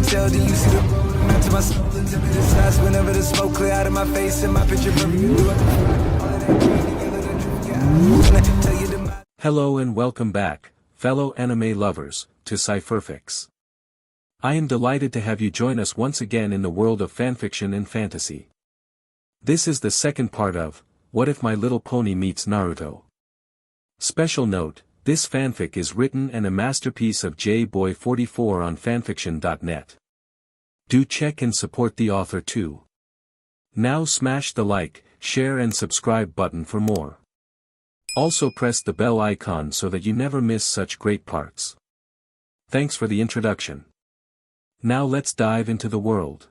tell, do you see the road? I'm out to my soul into the sides whenever the smoke clear out of my face and my picture perfect. Hello and welcome back, fellow anime lovers, to Cypherfics. I am delighted to have you join us once again in the world of fanfiction and fantasy. This is the second part of, What If My Little Pony Meets Naruto? Special note, this fanfic is written and a masterpiece of JBoy44 on fanfictionnet. Do check and support the author too. Now smash the like, share and subscribe button for more. Also press the bell icon so that you never miss such great parts. Thanks for the introduction. Now let's dive into the world.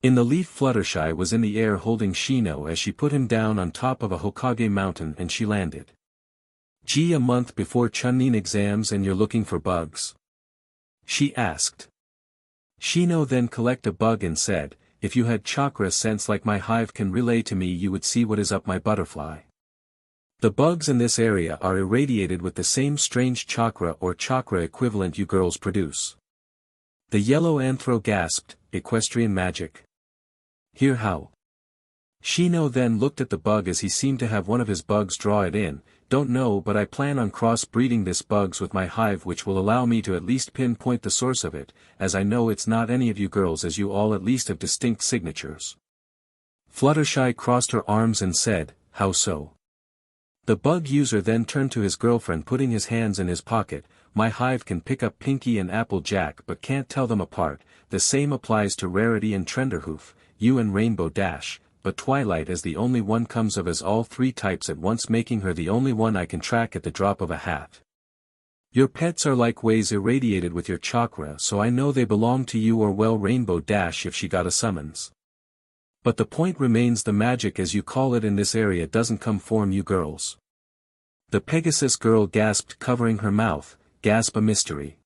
In the leaf Fluttershy was in the air holding Shino as she put him down on top of a Hokage mountain and she landed. Gee, a month before Chunin exams and you're looking for bugs? She asked. Shino then collected a bug and said, if you had chakra sense like my hive can relay to me you would see what is up my butterfly. The bugs in this area are irradiated with the same strange chakra or chakra equivalent you girls produce. The yellow anthro gasped, equestrian magic. Hear how? Shino then looked at the bug as he seemed to have one of his bugs draw it in. Don't know, but I plan on cross-breeding this bugs with my hive, which will allow me to at least pinpoint the source of it, as I know it's not any of you girls as you all at least have distinct signatures. Fluttershy crossed her arms and said, how so? The bug user then turned to his girlfriend putting his hands in his pocket. My hive can pick up Pinkie and Applejack but can't tell them apart. The same applies to Rarity and Trenderhoof, you and Rainbow Dash, but Twilight as the only one comes of as all three types at once, making her the only one I can track at the drop of a hat. Your pets are like ways irradiated with your chakra, so I know they belong to you or well Rainbow Dash if she got a summons. But the point remains, the magic as you call it in this area doesn't come from you girls. The Pegasus girl gasped, covering her mouth. Gasp, a mystery.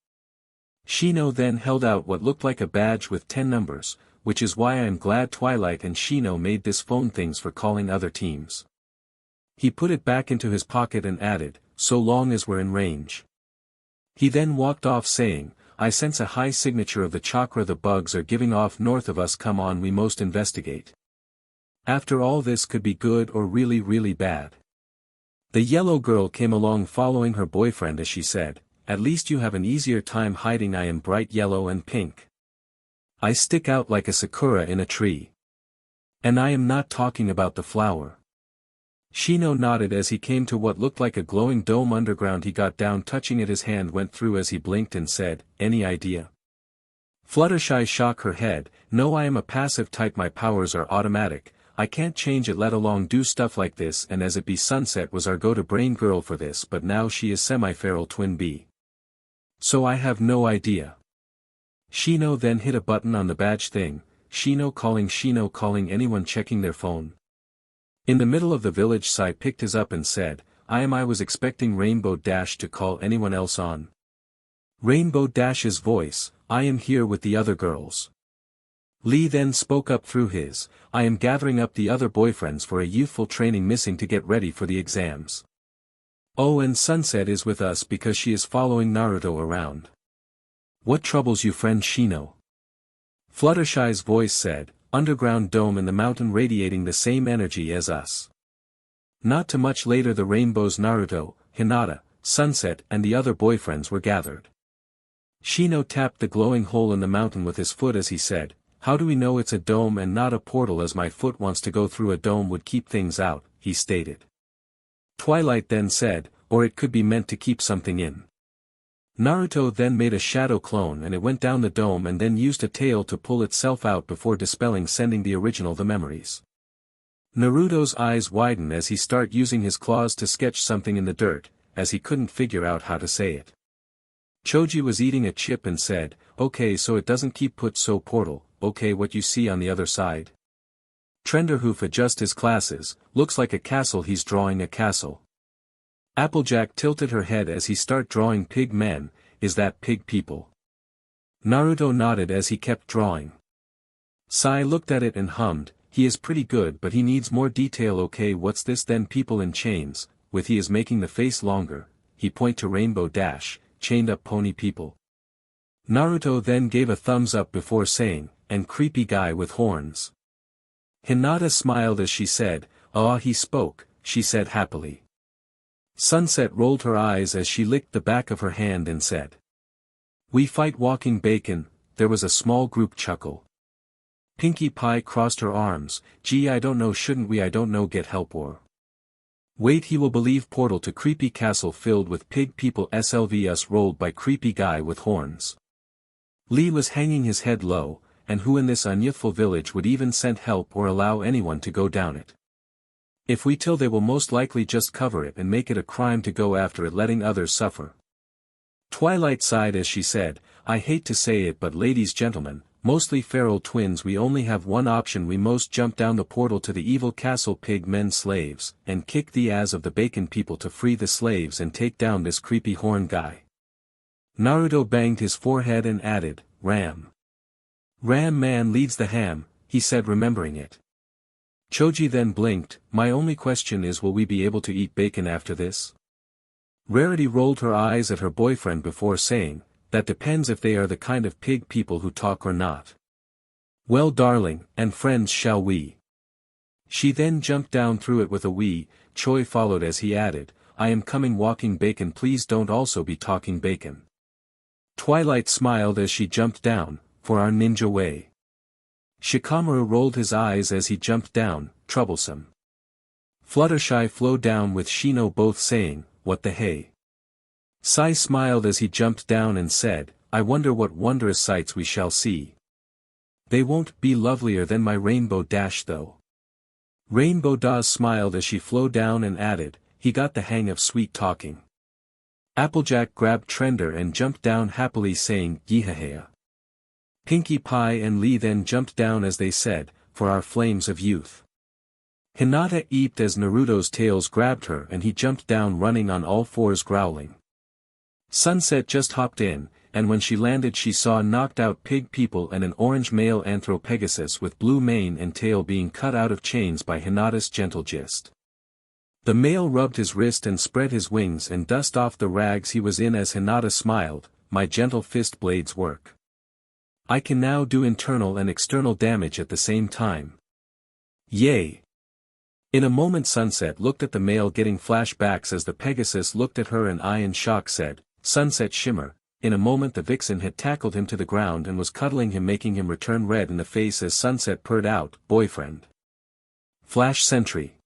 Shino then held out what looked like a badge with 10 numbers, which is why I am glad Twilight and Shino made this phone things for calling other teams. He put it back into his pocket and added, so long as we're in range. He then walked off saying, I sense a high signature of the chakra the bugs are giving off north of us, come on, we must investigate. After all, this could be good or really really bad. The yellow girl came along following her boyfriend as she said, at least you have an easier time hiding. I am bright yellow and pink. I stick out like a sakura in a tree. And I am not talking about the flower. Shino nodded as he came to what looked like a glowing dome underground. He got down, touching it, his hand went through as he blinked and said, any idea? Fluttershy shook her head, no, I am a passive type, my powers are automatic, I can't change it let alone do stuff like this, and as it be Sunset was our go-to-brain girl for this, but now she is semi-feral twin B. So I have no idea. Shino then hit a button on the badge thing, Shino calling anyone checking their phone. In the middle of the village, Sai picked his up and said, I was expecting Rainbow Dash to call anyone else on. Rainbow Dash's voice, I am here with the other girls. Lee then spoke up through his, I am gathering up the other boyfriends for a youthful training missing to get ready for the exams. Oh, and Sunset is with us because she is following Naruto around. What troubles you, friend Shino? Fluttershy's voice said, underground dome in the mountain radiating the same energy as us. Not too much later the rainbows Naruto, Hinata, Sunset and the other boyfriends were gathered. Shino tapped the glowing hole in the mountain with his foot as he said, how do we know it's a dome and not a portal, as my foot wants to go through a dome would keep things out, he stated. Twilight then said, or it could be meant to keep something in. Naruto then made a shadow clone and it went down the dome and then used a tail to pull itself out before dispelling, sending the original the memories. Naruto's eyes widened as he started using his claws to sketch something in the dirt, as he couldn't figure out how to say it. Choji was eating a chip and said, okay, so it doesn't keep put so portal, okay, what you see on the other side? Trenderhoof adjust his glasses, looks like a castle, he's drawing a castle. Applejack tilted her head as he start drawing pig men, is that pig people? Naruto nodded as he kept drawing. Sai looked at it and hummed, he is pretty good but he needs more detail, okay, what's this then? People in chains, with he is making the face longer, he point to Rainbow Dash, chained up pony people. Naruto then gave a thumbs up before saying, "And creepy guy with horns." Hinata smiled as she said, "Ah, he spoke," she said happily. Sunset rolled her eyes as she licked the back of her hand and said, "We fight walking bacon." There was a small group chuckle. Pinkie Pie crossed her arms, "Gee, I don't know, shouldn't we, I don't know, get help or wait, he will believe portal to creepy castle filled with pig people slvs rolled by creepy guy with horns." Lee was hanging his head low, and who in this unyouthful village would even send help or allow anyone to go down it? If we till they will most likely just cover it and make it a crime to go after it, letting others suffer. Twilight sighed as she said, "I hate to say it, but ladies, gentlemen, mostly feral twins, we only have one option. We most jump down the portal to the evil castle pig men slaves, and kick the ass of the bacon people to free the slaves and take down this creepy horn guy." Naruto banged his forehead and added, "Ram. Ram man leads the ham," he said, remembering it. Choji then blinked, "My only question is, will we be able to eat bacon after this?" Rarity rolled her eyes at her boyfriend before saying, "That depends if they are the kind of pig people who talk or not." "Well darling, and friends shall we?" She then jumped down through it with a wee. Choi followed as he added, "I am coming walking bacon, please don't also be talking bacon." Twilight smiled as she jumped down, "For our ninja way." Shikamaru rolled his eyes as he jumped down, "Troublesome." Fluttershy flowed down with Shino both saying, "What the hey?" Sai smiled as he jumped down and said, "I wonder what wondrous sights we shall see. They won't be lovelier than my rainbow dash though." Rainbow Dawes smiled as she flowed down and added, "He got the hang of sweet talking." Applejack grabbed Trender and jumped down happily saying, "Yehahea." Pinkie Pie and Lee then jumped down as they said, "For our flames of youth." Hinata eeped as Naruto's tails grabbed her and he jumped down running on all fours growling. Sunset just hopped in, and when she landed she saw knocked out pig people and an orange male Anthropegasus with blue mane and tail being cut out of chains by Hinata's gentle gist. The male rubbed his wrist and spread his wings and dust off the rags he was in as Hinata smiled, "My gentle fist blades work. I can now do internal and external damage at the same time. Yay!" In a moment Sunset looked at the male getting flashbacks as the Pegasus looked at her and I in shock said, "Sunset shimmer." In a moment the vixen had tackled him to the ground and was cuddling him, making him return red in the face as Sunset purred out, "Boyfriend." Flash sentry.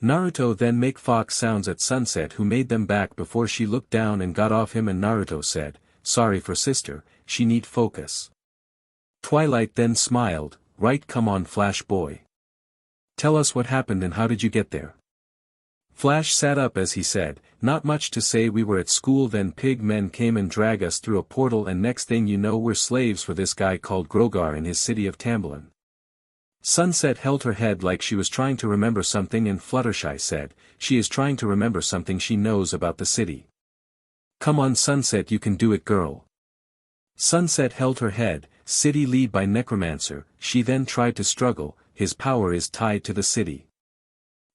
Naruto then make fox sounds at Sunset who made them back before she looked down and got off him and Naruto said, "Sorry for sister, she need focus." Twilight then smiled, "Right, come on Flash boy. Tell us what happened and how did you get there?" Flash sat up as he said, "Not much to say, we were at school then pig men came and drag us through a portal and next thing you know we're slaves for this guy called Grogar in his city of Tamblin." Sunset held her head like she was trying to remember something and Fluttershy said, "She is trying to remember something she knows about the city." "Come on Sunset, you can do it girl." Sunset held her head, "City lead by necromancer," she then tried to struggle, "His power is tied to the city.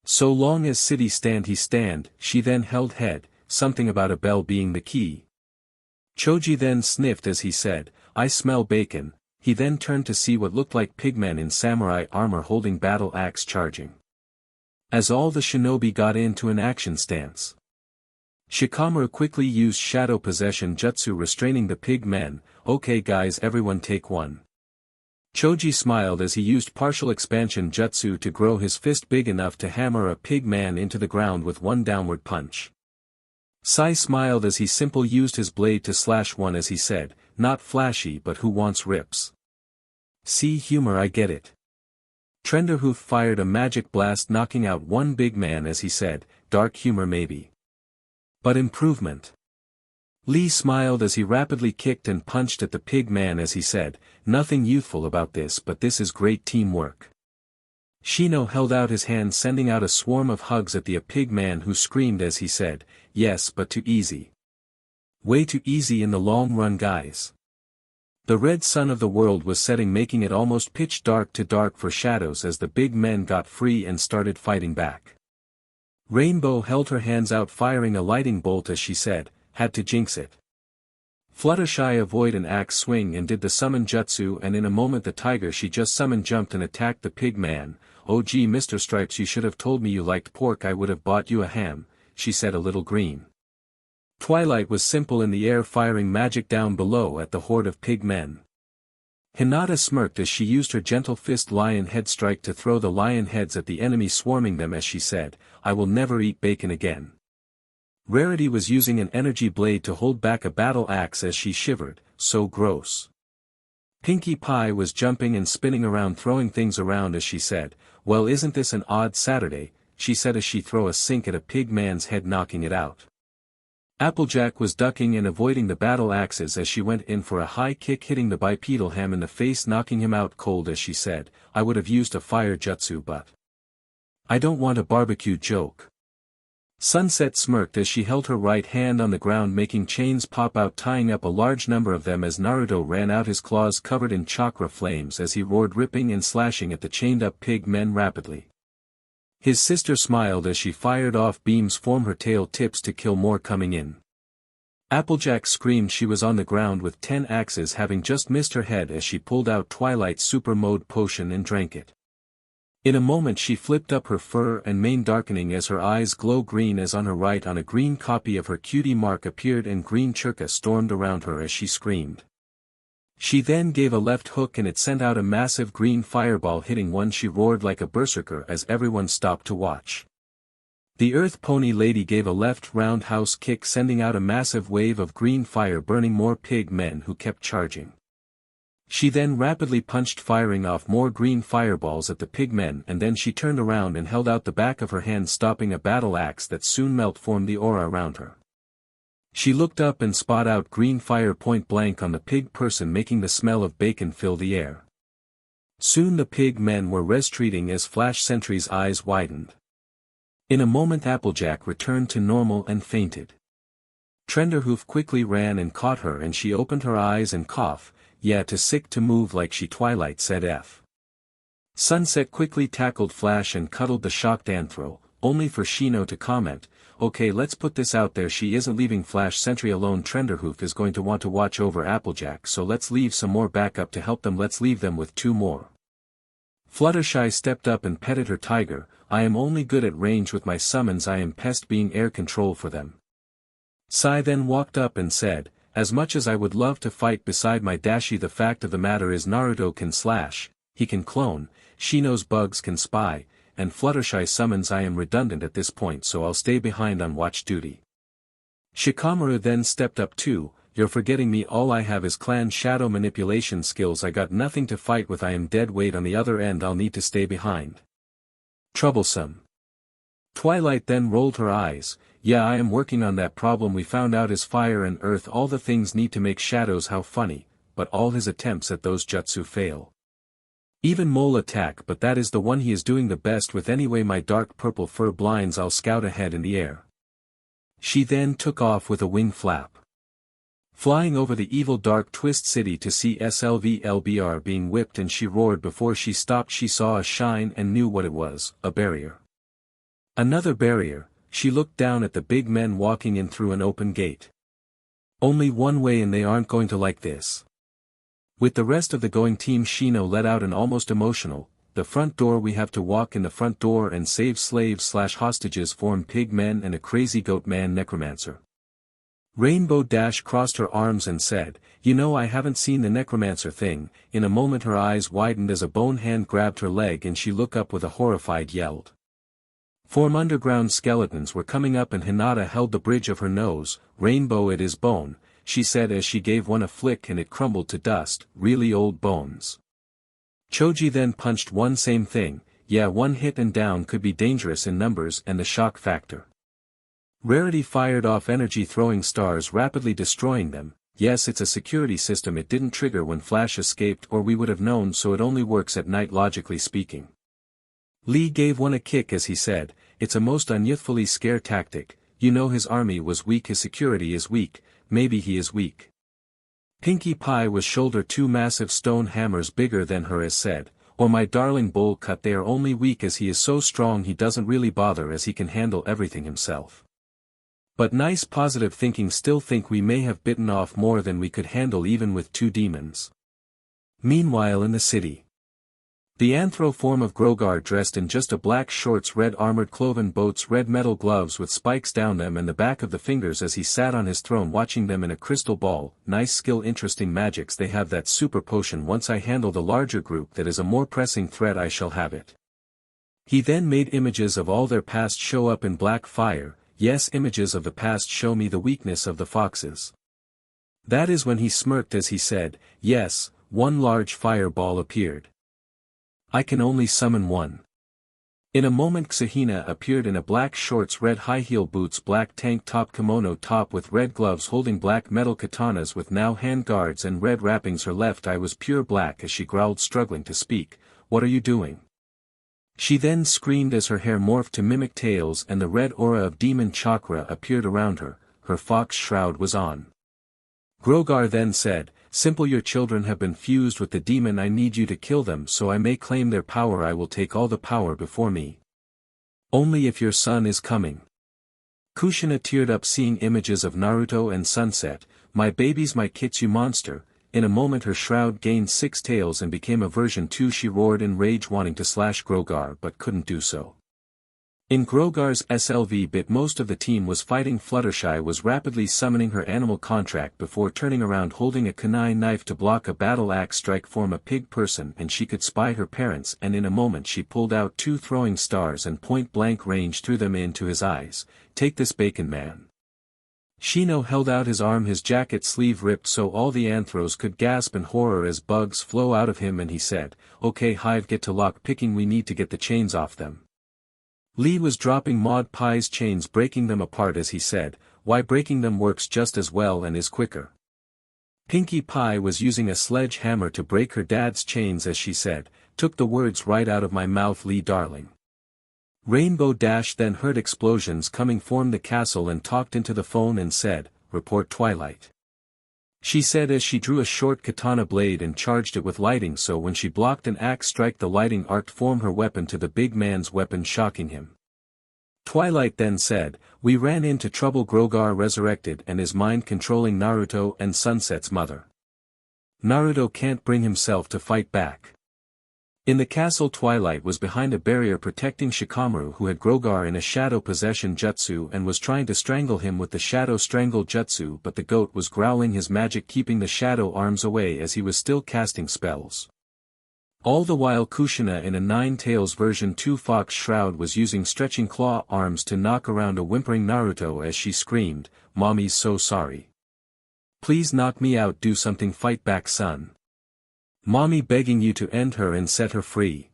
So long as city stand he stand," she then held head, something about a bell being the key. Choji then sniffed as he said, "I smell bacon." He then turned to see what looked like pigmen in samurai armor holding battle axe charging. As all the shinobi got into an action stance. Shikamaru quickly used shadow possession jutsu restraining the pig men. "Okay guys, everyone take one." Choji smiled as he used partial expansion jutsu to grow his fist big enough to hammer a pig man into the ground with one downward punch. Sai smiled as he simple used his blade to slash one as he said, "Not flashy but who wants rips?" "See humor, I get it." Trenderhoof fired a magic blast knocking out one big man as he said, "Dark humor maybe. But improvement." Lee smiled as he rapidly kicked and punched at the pig man as he said, "Nothing youthful about this but this is great teamwork." Shino held out his hand sending out a swarm of hugs at the pig man who screamed as he said, "Yes but too easy. Way too easy in the long run guys." The red sun of the world was setting making it almost pitch dark for shadows as the big men got free and started fighting back. Rainbow held her hands out firing a lightning bolt as she said, "Had to jinx it." Fluttershy avoided an axe swing and did the summon jutsu, and in a moment the tiger she just summoned jumped and attacked the pig man. "Oh gee Mr. Stripes, you should have told me you liked pork, I would have bought you a ham," she said a little green. Twilight was simple in the air, firing magic down below at the horde of pig men. Hinata smirked as she used her gentle fist lion head strike to throw the lion heads at the enemy swarming them as she said, "I will never eat bacon again." Rarity was using an energy blade to hold back a battle axe as she shivered, "So gross." Pinkie Pie was jumping and spinning around throwing things around as she said, "Well isn't this an odd Saturday," she said as she threw a sink at a pig man's head knocking it out. Applejack was ducking and avoiding the battle axes as she went in for a high kick hitting the bipedal ham in the face knocking him out cold as she said, "I would have used a fire jutsu but I don't want a barbecue joke." Sunset smirked as she held her right hand on the ground making chains pop out tying up a large number of them as Naruto ran out his claws covered in chakra flames as he roared ripping and slashing at the chained up pig men rapidly. His sister smiled as she fired off beams from her tail tips to kill more coming in. Applejack screamed she was on the ground with 10 axes having just missed her head as she pulled out Twilight's super mode potion and drank it. In a moment she flipped up her fur and mane darkening as her eyes glow green as on her right on a green copy of her cutie mark appeared and green churka stormed around her as she screamed. She then gave a left hook and it sent out a massive green fireball hitting one. She roared like a berserker as everyone stopped to watch. The Earth Pony Lady gave a left roundhouse kick sending out a massive wave of green fire burning more pig men who kept charging. She then rapidly punched firing off more green fireballs at the pigmen and then she turned around and held out the back of her hand stopping a battle axe that soon formed the aura around her. She looked up and spot out green fire point blank on the pig person making the smell of bacon fill the air. Soon the pig men were retreating as Flash Sentry's eyes widened. In a moment Applejack returned to normal and fainted. Trenderhoof quickly ran and caught her and she opened her eyes and coughed. "Yeah, too sick to move like she." Twilight said F. Sunset quickly tackled Flash and cuddled the shocked Anthro, only for Shino to comment, "Okay, let's put this out there, she isn't leaving Flash Sentry alone. Trenderhoof is going to want to watch over Applejack, so let's leave some more backup to help them. Let's leave them with 2 more. Fluttershy stepped up and petted her tiger, "I am only good at range with my summons, I am pest being air control for them." Sai then walked up and said, "As much as I would love to fight beside my Dashi, the fact of the matter is Naruto can slash, he can clone, Shino's bugs can spy, and Fluttershy summons. I am redundant at this point, so I'll stay behind on watch duty." Shikamaru then stepped up too, "You're forgetting me, all I have is clan shadow manipulation skills, I got nothing to fight with, I am dead weight on the other end, I'll need to stay behind." Troublesome. Twilight then rolled her eyes, "Yeah, I am working on that. Problem we found out is fire and earth, all the things need to make shadows. How funny, but all his attempts at those jutsu fail. Even mole attack, but that is the one he is doing the best with anyway. My dark purple fur blinds, I'll scout ahead in the air." She then took off with a wing flap. Flying over the evil dark twist city to see SLVLBR being whipped, and she roared before she stopped. She saw a shine and knew what it was, a barrier. Another barrier. She looked down at the big men walking in through an open gate. Only one way and they aren't going to like this. With the rest of the going team, Shino let out an almost emotional, "The front door, we have to walk in the front door and save slaves/hostages form pig men and a crazy goat man necromancer." Rainbow Dash crossed her arms and said, "You know, I haven't seen the necromancer thing." In a moment her eyes widened as a bone hand grabbed her leg and she looked up with a horrified yelled. Form underground skeletons were coming up and Hinata held the bridge of her nose. "Rainbow, it is bone," she said as she gave one a flick and it crumbled to dust, "really old bones." Choji then punched one. "Same thing, yeah, one hit and down could be dangerous in numbers and the shock factor." Rarity fired off energy throwing stars rapidly destroying them. "Yes, it's a security system, it didn't trigger when Flash escaped or we would have known, so it only works at night logically speaking." Lee gave one a kick as he said, "It's a most unyouthfully scare tactic, you know his army was weak, his security is weak, maybe he is weak." Pinkie Pie was shoulder 2 massive stone hammers bigger than her as said, "Or my darling bowl cut, they are only weak as he is so strong he doesn't really bother as he can handle everything himself." But nice positive thinking still think we may have bitten off more than we could handle even with 2 demons. Meanwhile in the city. The anthro form of Grogar dressed in just a black shorts, red armored cloven boots, red metal gloves with spikes down them and the back of the fingers as he sat on his throne watching them in a crystal ball. Nice skill, interesting magics. They have that super potion. Once I handle the larger group that is a more pressing threat I shall have it. He then made images of all their past show up in black fire. Yes, images of the past show me the weakness of the foxes. That is when he smirked as he said, yes, one large fireball appeared. I can only summon one. In a moment Xahina appeared in a black shorts, red high heel boots, black tank top, kimono top with red gloves, holding black metal katanas with now hand guards and red wrappings. Her left eye was pure black as she growled, struggling to speak. What are you doing? She then screamed as her hair morphed to mimic tails and the red aura of demon chakra appeared around her. Her fox shroud was on. Grogar then said, simple, your children have been fused with the demon. I need you to kill them so I may claim their power. I will take all the power before me. Only if your son is coming. Kushina teared up seeing images of Naruto and Sunset. My babies, my kits, you monster. In a moment her shroud gained 6 tails and became a version 2. She roared in rage, wanting to slash Grogar but couldn't do so. In Grogar's SLV bit most of the team was fighting. Fluttershy was rapidly summoning her animal contract before turning around holding a kunai knife to block a battle axe strike from a pig person, and she could spy her parents, and in a moment she pulled out 2 throwing stars and point blank range threw them into his eyes. Take this, bacon man. Shino held out his arm, his jacket sleeve ripped so all the anthros could gasp in horror as bugs flow out of him, and he said, okay Hive, get to lock picking, we need to get the chains off them. Lee was dropping Maud Pie's chains, breaking them apart as he said, why, breaking them works just as well and is quicker. Pinkie Pie was using a sledgehammer to break her dad's chains as she said, took the words right out of my mouth, Lee darling. Rainbow Dash then heard explosions coming from the castle and talked into the phone and said, report Twilight. She said as she drew a short katana blade and charged it with lighting, so when she blocked an axe strike the lighting arced from her weapon to the big man's weapon, shocking him. Twilight then said, we ran into trouble. Grogar resurrected and is mind controlling Naruto and Sunset's mother. Naruto can't bring himself to fight back. In the castle Twilight was behind a barrier protecting Shikamaru, who had Grogar in a shadow possession jutsu and was trying to strangle him with the shadow strangle jutsu, but the goat was growling his magic keeping the shadow arms away as he was still casting spells. All the while Kushina in a 9 tails version 2 fox shroud was using stretching claw arms to knock around a whimpering Naruto as she screamed, Mommy's so sorry. Please knock me out, do something, fight back son. Mommy begging you to end her and set her free.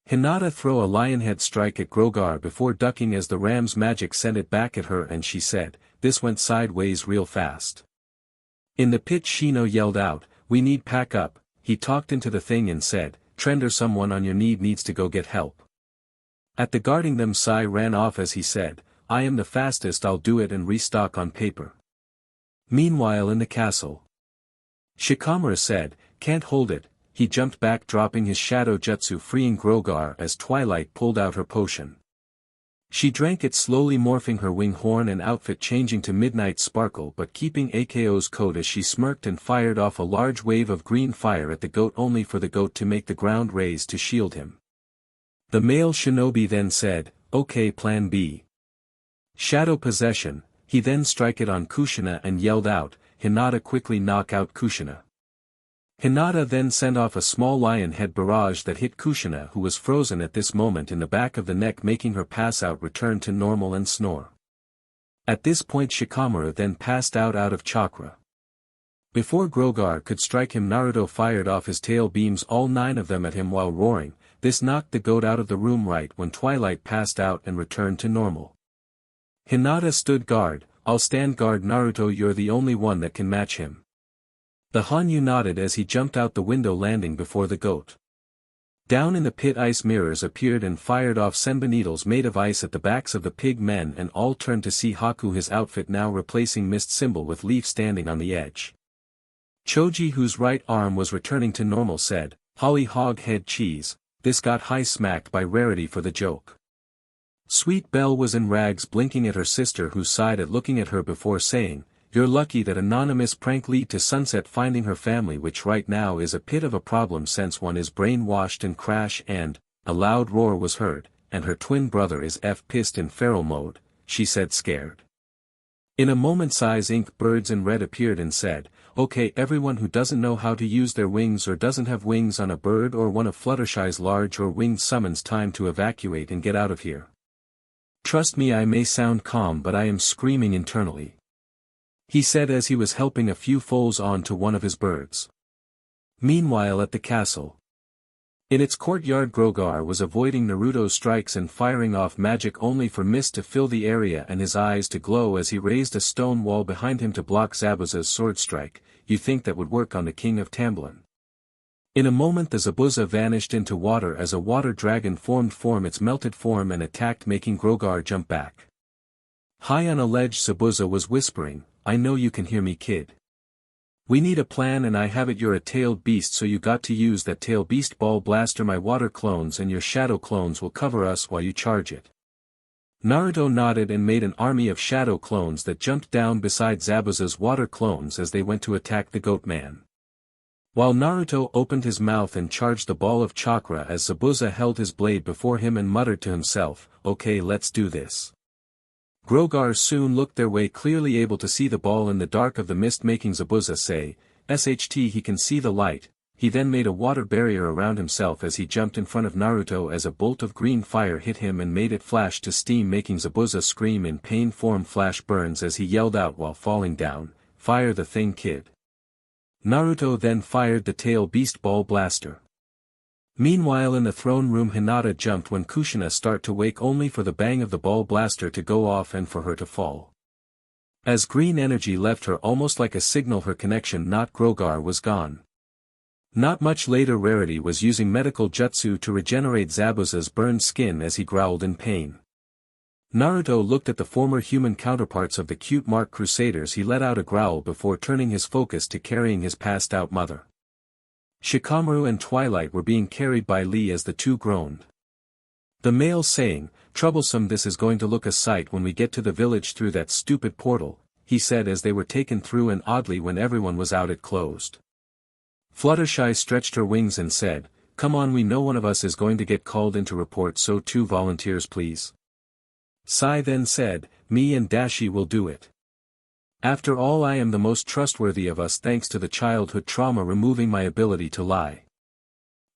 Hinata throw a lion head strike at Grogar before ducking as the ram's magic sent it back at her, and she said, this went sideways real fast. In the pit Shino yelled out, we need pack up. He talked into the thing and said, Trender, someone on your need needs to go get help. At the guarding them Sai ran off as he said, I am the fastest, I'll do it, and restock on paper. Meanwhile in the castle. Shikamaru said, can't hold it. He jumped back dropping his shadow jutsu freeing Grogar as Twilight pulled out her potion. She drank it slowly morphing her wing horn and outfit changing to Midnight Sparkle but keeping AKO's coat as she smirked and fired off a large wave of green fire at the goat only for the goat to make the ground raise to shield him. The male shinobi then said, okay plan B. Shadow possession, he then strike it on Kushina and yelled out, Hinata quickly knock out Kushina. Hinata then sent off a small lion head barrage that hit Kushina, who was frozen at this moment in the back of the neck, making her pass out, return to normal and snore. At this point Shikamaru then passed out of chakra. Before Grogar could strike him Naruto fired off his tail beams, all 9 of them at him while roaring. This knocked the goat out of the room right when Twilight passed out and returned to normal. Hinata stood guard, I'll stand guard Naruto, you're the only one that can match him. The Hanyu nodded as he jumped out the window landing before the goat. Down in the pit ice mirrors appeared and fired off senba needles made of ice at the backs of the pig men, and all turned to see Haku, his outfit now replacing mist symbol with leaf standing on the edge. Choji, whose right arm was returning to normal, said, Holly hog head cheese, this got high smacked by Rarity for the joke. Sweet Belle was in rags blinking at her sister who sighed at looking at her before saying, "You're lucky that anonymous prank lead to Sunset finding her family, which right now is a pit of a problem since one is brainwashed and crash and," a loud roar was heard, "and her twin brother is pissed in feral mode," she said scared. In a moment size ink birds in red appeared and said, "Okay, everyone who doesn't know how to use their wings or doesn't have wings on a bird or one of Fluttershy's large or winged summons, time to evacuate and get out of here. Trust me, I may sound calm but I am screaming internally," he said as he was helping a few foals on to one of his birds. Meanwhile at the castle. In its courtyard, Grogar was avoiding Naruto's strikes and firing off magic only for mist to fill the area and his eyes to glow as he raised a stone wall behind him to block Zabuza's sword strike. You think that would work on the king of Tamblin? In a moment the Zabuza vanished into water as a water dragon formed its melted form and attacked, making Grogar jump back. High on a ledge, Zabuza was whispering, "I know you can hear me, kid. We need a plan and I have it. You're a tailed beast, so you got to use that tail beast ball blaster. My water clones and your shadow clones will cover us while you charge it." Naruto nodded and made an army of shadow clones that jumped down beside Zabuza's water clones as they went to attack the goat man. While Naruto opened his mouth and charged the ball of chakra as Zabuza held his blade before him and muttered to himself, "Okay, let's do this." Grogar soon looked their way, clearly able to see the ball in the dark of the mist, making Zabuza say, "SHT, he can see the light." He then made a water barrier around himself as he jumped in front of Naruto as a bolt of green fire hit him and made it flash to steam, making Zabuza scream in pain. Form flash burns as he yelled out while falling down, "Fire the thing, kid." Naruto then fired the tail beast ball blaster. Meanwhile in the throne room, Hinata jumped when Kushina started to wake, only for the bang of the ball blaster to go off and for her to fall. As green energy left her almost like a signal, her connection not Grogar was gone. Not much later, Rarity was using medical jutsu to regenerate Zabuza's burned skin as he growled in pain. Naruto looked at the former human counterparts of the cute Mark Crusaders. He let out a growl before turning his focus to carrying his passed-out mother. Shikamaru and Twilight were being carried by Lee as the two groaned. The male saying, "Troublesome, this is going to look a sight when we get to the village through that stupid portal," he said as they were taken through, and oddly when everyone was out it closed. Fluttershy stretched her wings and said, "Come on, we know one of us is going to get called in to report, so 2 volunteers please." Sai then said, "Me and Dashi will do it. After all, I am the most trustworthy of us thanks to the childhood trauma removing my ability to lie."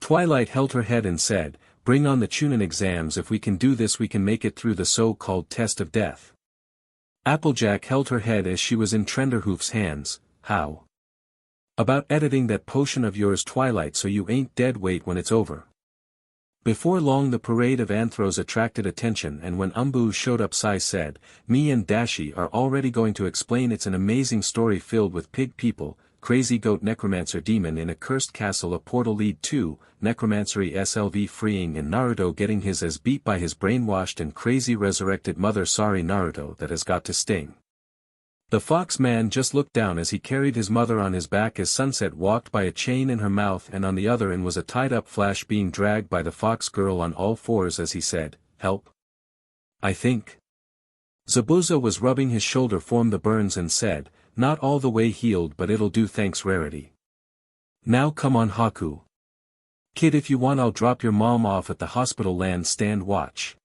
Twilight held her head and said, "Bring on the Chunin exams. If we can do this, we can make it through the so-called test of death." Applejack held her head as she was in Trenderhoof's hands. "How about editing that potion of yours, Twilight, so you ain't dead? Wait when it's over." Before long the parade of anthros attracted attention, and when Umbu showed up, Sai said, "Me and Dashi are already going to explain. It's an amazing story filled with pig people, crazy goat necromancer demon in a cursed castle, a portal lead to necromancery SLV freeing, and Naruto getting his ass beat by his brainwashed and crazy resurrected mother. Sorry Naruto, that has got to sting." The fox man just looked down as he carried his mother on his back as Sunset walked by, a chain in her mouth and on the other end was a tied-up Flash being dragged by the fox girl on all fours as he said, "Help. I think." Zabuza was rubbing his shoulder from the burns and said, "Not all the way healed, but it'll do, thanks Rarity. Now come on Haku. Kid, if you want I'll drop your mom off at the hospital land, stand watch."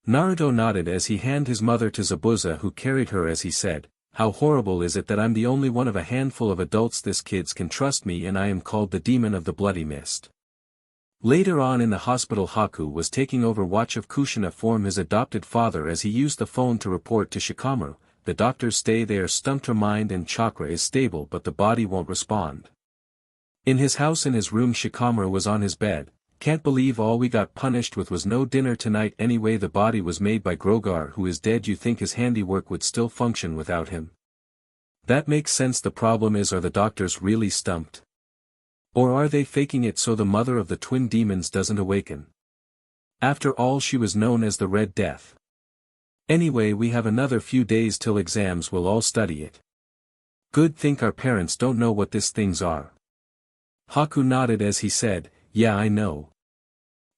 Naruto nodded as he handed his mother to Zabuza, who carried her as he said, "How horrible is it that I'm the only one of a handful of adults this kids can trust me, and I am called the Demon of the Bloody Mist." Later on in the hospital, Haku was taking over watch of Kushina from his adopted father as he used the phone to report to Shikamaru, "The doctors stay there, stumped her mind and chakra is stable but the body won't respond." In his house in his room, Shikamaru was on his bed. "Can't believe all we got punished with was no dinner tonight. Anyway, the body was made by Grogar, who is dead. You think his handiwork would still function without him? That makes sense. The problem is, are the doctors really stumped? Or are they faking it so the mother of the twin demons doesn't awaken? After all, she was known as the Red Death. Anyway, we have another few days till exams. We'll all study it. Good. Think our parents don't know what these things are?" Haku nodded as he said, "Yeah, I know.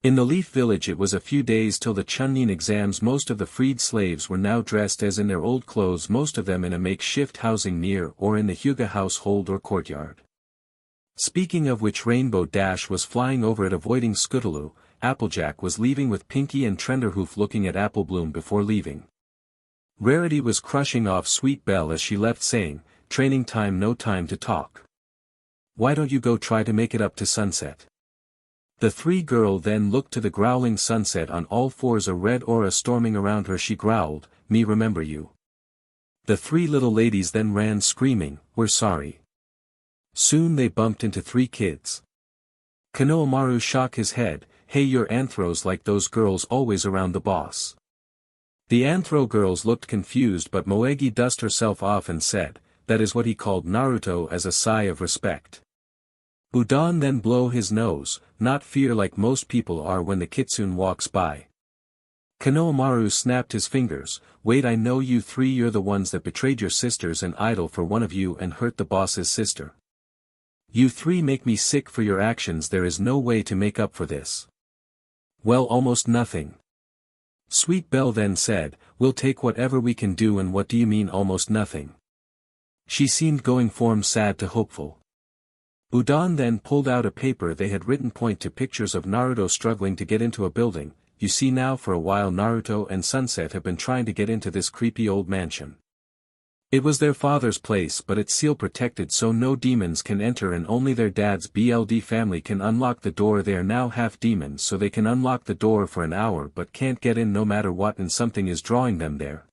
In the Leaf Village it was a few days till the Chunnin exams. Most of the freed slaves were now dressed as in their old clothes, most of them in a makeshift housing near or in the Hyuga household or courtyard. Speaking of which, Rainbow Dash was flying over it avoiding Scootaloo. Applejack was leaving with Pinkie and Trenderhoof looking at Applebloom before leaving. Rarity was crushing off Sweet Belle as she left, saying, "Training time, no time to talk. Why don't you go try to make it up to Sunset?" The three girl then looked to the growling Sunset on all fours, a red aura storming around her. She growled, "Me remember you." The three little ladies then ran screaming, "We're sorry." Soon they bumped into three kids. Konohamaru shook his head, "Hey, you're anthros like those girls always around the boss." The anthro girls looked confused, but Moegi dusted herself off and said, "That is what he called Naruto," as a sigh of respect. Udon then blow his nose, not fear like most people are when the kitsune walks by. Konohamaru snapped his fingers, "Wait, I know you three, you're the ones that betrayed your sisters and idol for one of you and hurt the boss's sister. You three make me sick for your actions. There is no way to make up for this." "Well, almost nothing." Sweet Belle then said, "We'll take whatever we can do." "And what do you mean almost nothing?" She seemed going from sad to hopeful. Udon then pulled out a paper they had written, point to pictures of Naruto struggling to get into a building. "You see now, for a while Naruto and Sunset have been trying to get into this creepy old mansion. It was their father's place, but it's seal protected so no demons can enter and only their dad's BLD family can unlock the door. They are now half demons, so they can unlock the door for an hour but can't get in no matter what, and something is drawing them there."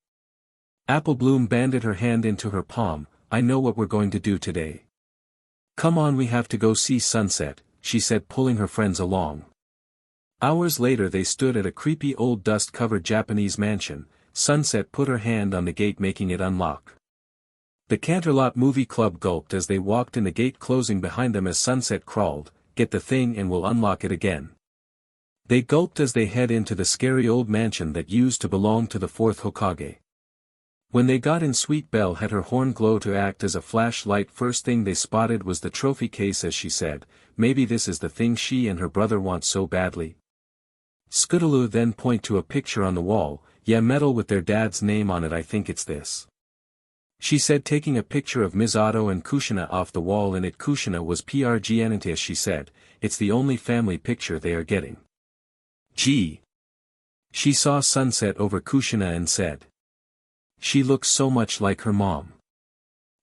Applebloom banded her hand into her palm. "I know what we're going to do today. Come on, we have to go see Sunset," she said, pulling her friends along. Hours later they stood at a creepy old dust-covered Japanese mansion. Sunset put her hand on the gate, making it unlock. The Canterlot Movie Club gulped as they walked in, the gate closing behind them as Sunset crawled, "Get the thing and we'll unlock it again." They gulped as they head into the scary old mansion that used to belong to the fourth Hokage. When they got in, Sweet Belle had her horn glow to act as a flashlight. First thing they spotted was the trophy case, as she said, "Maybe this is the thing she and her brother want so badly." Scootaloo then point to a picture on the wall. "Yeah, medal with their dad's name on it, I think it's this," she said, taking a picture of Misato and Kushina off the wall. In it Kushina was PRGNT, as she said, "It's the only family picture they are getting." Gee. She saw Sunset over Kushina and said, "She looks so much like her mom.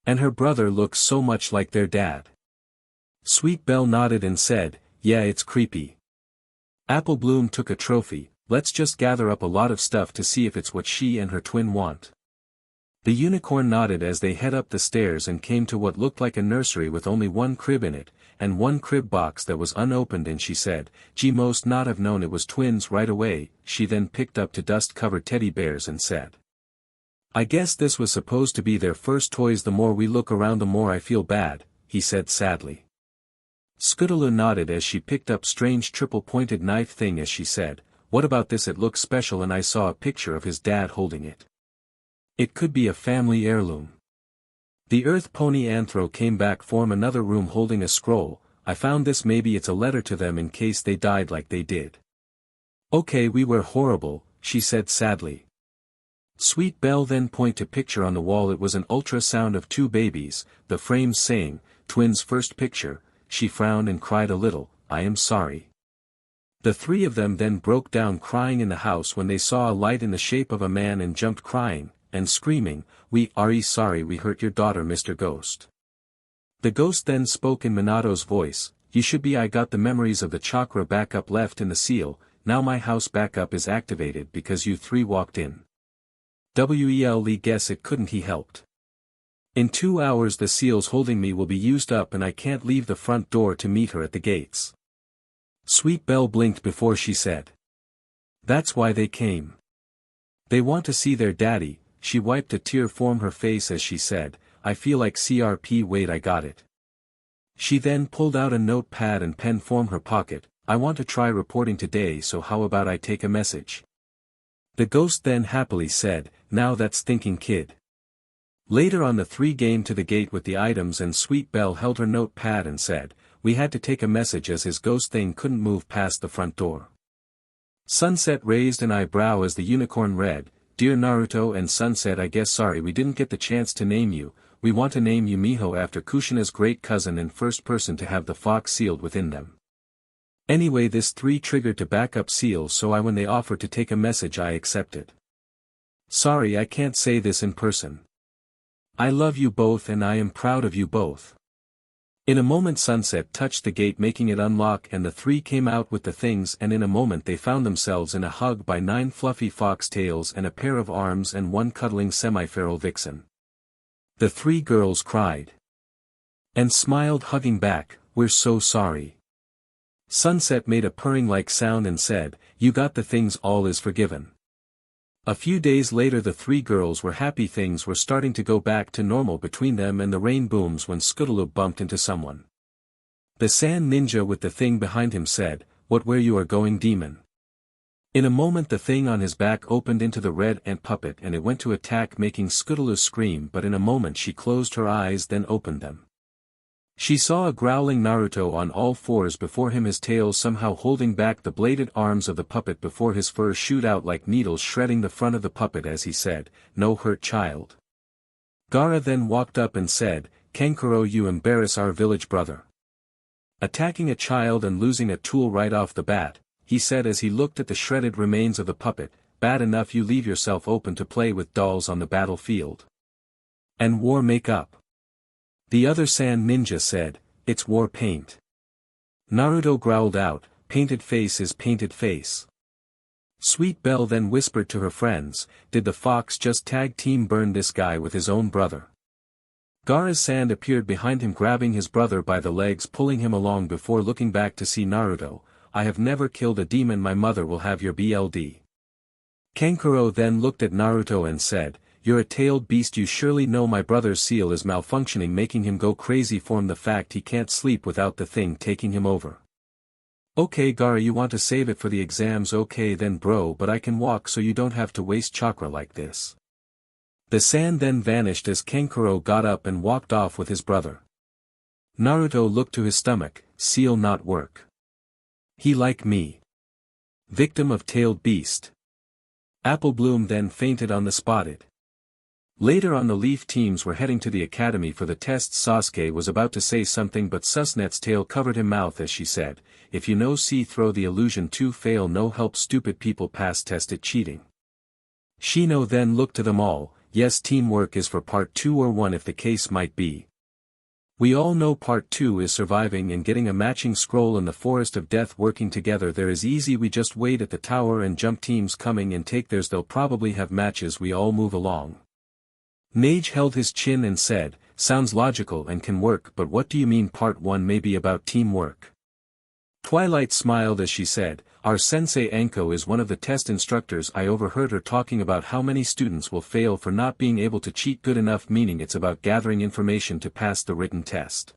And her brother looks so much like their dad." Sweet Belle nodded and said, "Yeah, it's creepy." Applebloom took a trophy. "Let's just gather up a lot of stuff to see if it's what she and her twin want." The unicorn nodded as they head up the stairs and came to what looked like a nursery with only one crib in it, and one crib box that was unopened, and she said, "Gee, most not have known it was twins right away." She then picked up two dust-covered teddy bears and said, "I guess this was supposed to be their first toys. The more we look around the more I feel bad," he said sadly. Scootaloo nodded as she picked up strange triple-pointed knife thing as she said, "What about this? It looks special and I saw a picture of his dad holding it. It could be a family heirloom." The Earth Pony Anthro came back from another room holding a scroll. "I found this, maybe it's a letter to them in case they died like they did." "Okay, we were horrible," she said sadly. Sweet Belle then point to picture on the wall. It was an ultrasound of two babies, the frames saying, "Twins first picture." She frowned and cried a little, "I am sorry." The three of them then broke down crying in the house when they saw a light in the shape of a man and jumped crying and screaming, "We are sorry we hurt your daughter, Mr. Ghost." The ghost then spoke in Minato's voice, "You should be. I got the memories of the chakra backup left in the seal. Now my house backup is activated because you three walked in." Well, guess it couldn't he helped. "In 2 hours the seals holding me will be used up and I can't leave the front door to meet her at the gates." Sweet Belle blinked before she said, "That's why they came. They want to see their daddy." She wiped a tear from her face as she said, "I feel like CRP. Wait, I got it." She then pulled out a notepad and pen from her pocket. "I want to try reporting today, so how about I take a message?" The ghost then happily said, "Now that's thinking, kid." Later on the three came to the gate with the items and Sweet Belle held her notepad and said, "We had to take a message as his ghost thing couldn't move past the front door. Sunset raised an eyebrow as the unicorn read, Dear Naruto and Sunset, I guess sorry we didn't get the chance to name you. We want to name you Miho after Kushina's great cousin and first person to have the fox sealed within them. Anyway, this 3 triggered to backup seal, so when they offered to take a message I accepted. Sorry I can't say this in person. I love you both and I am proud of you both. In a moment Sunset touched the gate making it unlock and the 3 came out with the things, and in a moment they found themselves in a hug by 9 fluffy fox tails and a pair of arms and 1 cuddling semi-feral vixen. The 3 girls cried. And smiled, hugging back, We're so sorry. Sunset made a purring-like sound and said, You got the things, all is forgiven. A few days later the 3 girls were happy. Things were starting to go back to normal between them and the rain booms when Scootaloo bumped into someone. The sand ninja with the thing behind him said, What, where you are going, demon? In a moment the thing on his back opened into the red ant puppet and it went to attack, making Scootaloo scream, but in a moment she closed her eyes then opened them. She saw a growling Naruto on all 4s before him, his tail somehow holding back the bladed arms of the puppet before his fur shoot out like needles, shredding the front of the puppet as he said, No hurt, child. Gaara then walked up and said, Kankuro, you embarrass our village brother. Attacking a child and losing a tool right off the bat, he said as he looked at the shredded remains of the puppet, Bad enough you leave yourself open to play with dolls on the battlefield. And war makeup. The other sand ninja said, It's war paint. Naruto growled out, Painted face is painted face. Sweet Belle then whispered to her friends, Did the fox just tag team burn this guy with his own brother? Gaara's sand appeared behind him grabbing his brother by the legs, pulling him along before looking back to see Naruto, I have never killed a demon, my mother will have your BLD. Kankuro then looked at Naruto and said, You're a tailed beast, you surely know my brother's seal is malfunctioning, making him go crazy from the fact he can't sleep without the thing taking him over. Okay Gaara, you want to save it for the exams, okay then bro, but I can walk so you don't have to waste chakra like this. The sand then vanished as Kankuro got up and walked off with his brother. Naruto looked to his stomach, seal not work. He like me. Victim of tailed beast. Apple Bloom then fainted on the spotted. Later on the Leaf teams were heading to the academy for the tests. Sasuke was about to say something but Susnet's tail covered him mouth as she said, If you know see throw the illusion to fail no help stupid people pass test it cheating. Shino then looked to them all, Yes teamwork is for part 2 or 1 if the case might be. We all know part 2 is surviving and getting a matching scroll in the forest of death. Working together there is easy, we just wait at the tower and jump teams coming and take theirs, they'll probably have matches, we all move along. Mage held his chin and said, Sounds logical and can work, but what do you mean part 1 may be about teamwork? Twilight smiled as she said, Our sensei Anko is one of the test instructors. I overheard her talking about how many students will fail for not being able to cheat good enough, meaning it's about gathering information to pass the written test.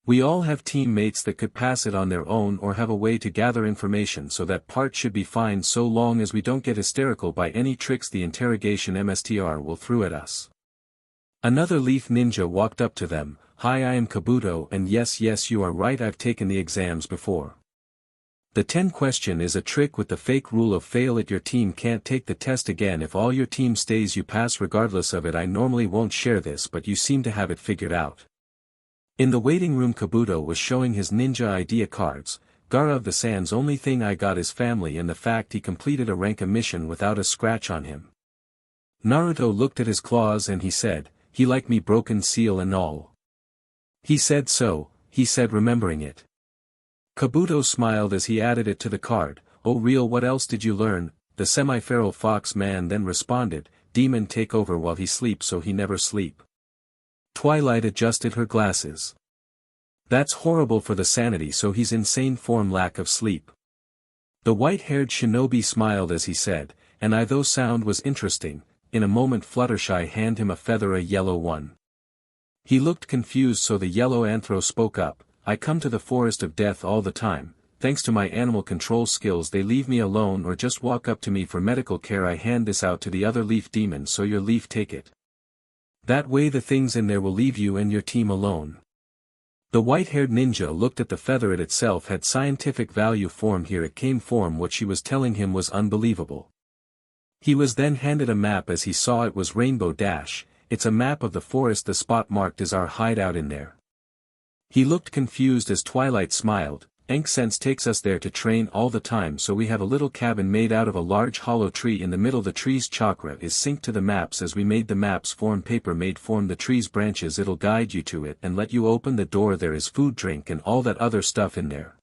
We all have teammates that could pass it on their own or have a way to gather information, so that part should be fine so long as we don't get hysterical by any tricks the interrogation MSTR will throw at us. Another Leaf ninja walked up to them, Hi, I am Kabuto, and yes you are right, I've taken the exams before. The 10 question is a trick with the fake rule of fail it, your team can't take the test again if all your team stays, you pass regardless of it. I normally won't share this but you seem to have it figured out. In the waiting room Kabuto was showing his ninja idea cards, Gaara of the Sand's only thing I got is family and the fact he completed a rank mission without a scratch on him. Naruto looked at his claws and he said, He like me broken seal and all. He said so, he said remembering it. Kabuto smiled as he added it to the card, Oh real, what else did you learn? The semi-feral fox man then responded, Demon take over while he sleep so he never sleep. Twilight adjusted her glasses. That's horrible for the sanity, so he's insane form lack of sleep. The white-haired shinobi smiled as he said, and I though sound was interesting, in a moment Fluttershy hand him a feather, a yellow one. He looked confused so the yellow anthro spoke up, I come to the forest of death all the time, thanks to my animal control skills they leave me alone or just walk up to me for medical care. I hand this out to the other Leaf demon so your Leaf take it. That way the things in there will leave you and your team alone. The white-haired ninja looked at the feather. It itself had scientific value. Form here it came from. What she was telling him was unbelievable. He was then handed a map. As he saw it was Rainbow Dash. It's a map of the forest. The spot marked is our hideout in there. He looked confused as Twilight smiled. Ink Sense takes us there to train all the time, so we have a little cabin made out of a large hollow tree in the middle. The tree's chakra is synced to the maps. As we made the maps form paper made form the tree's branches. It'll guide you to it and let you open the door. There is food, drink and all that other stuff in there.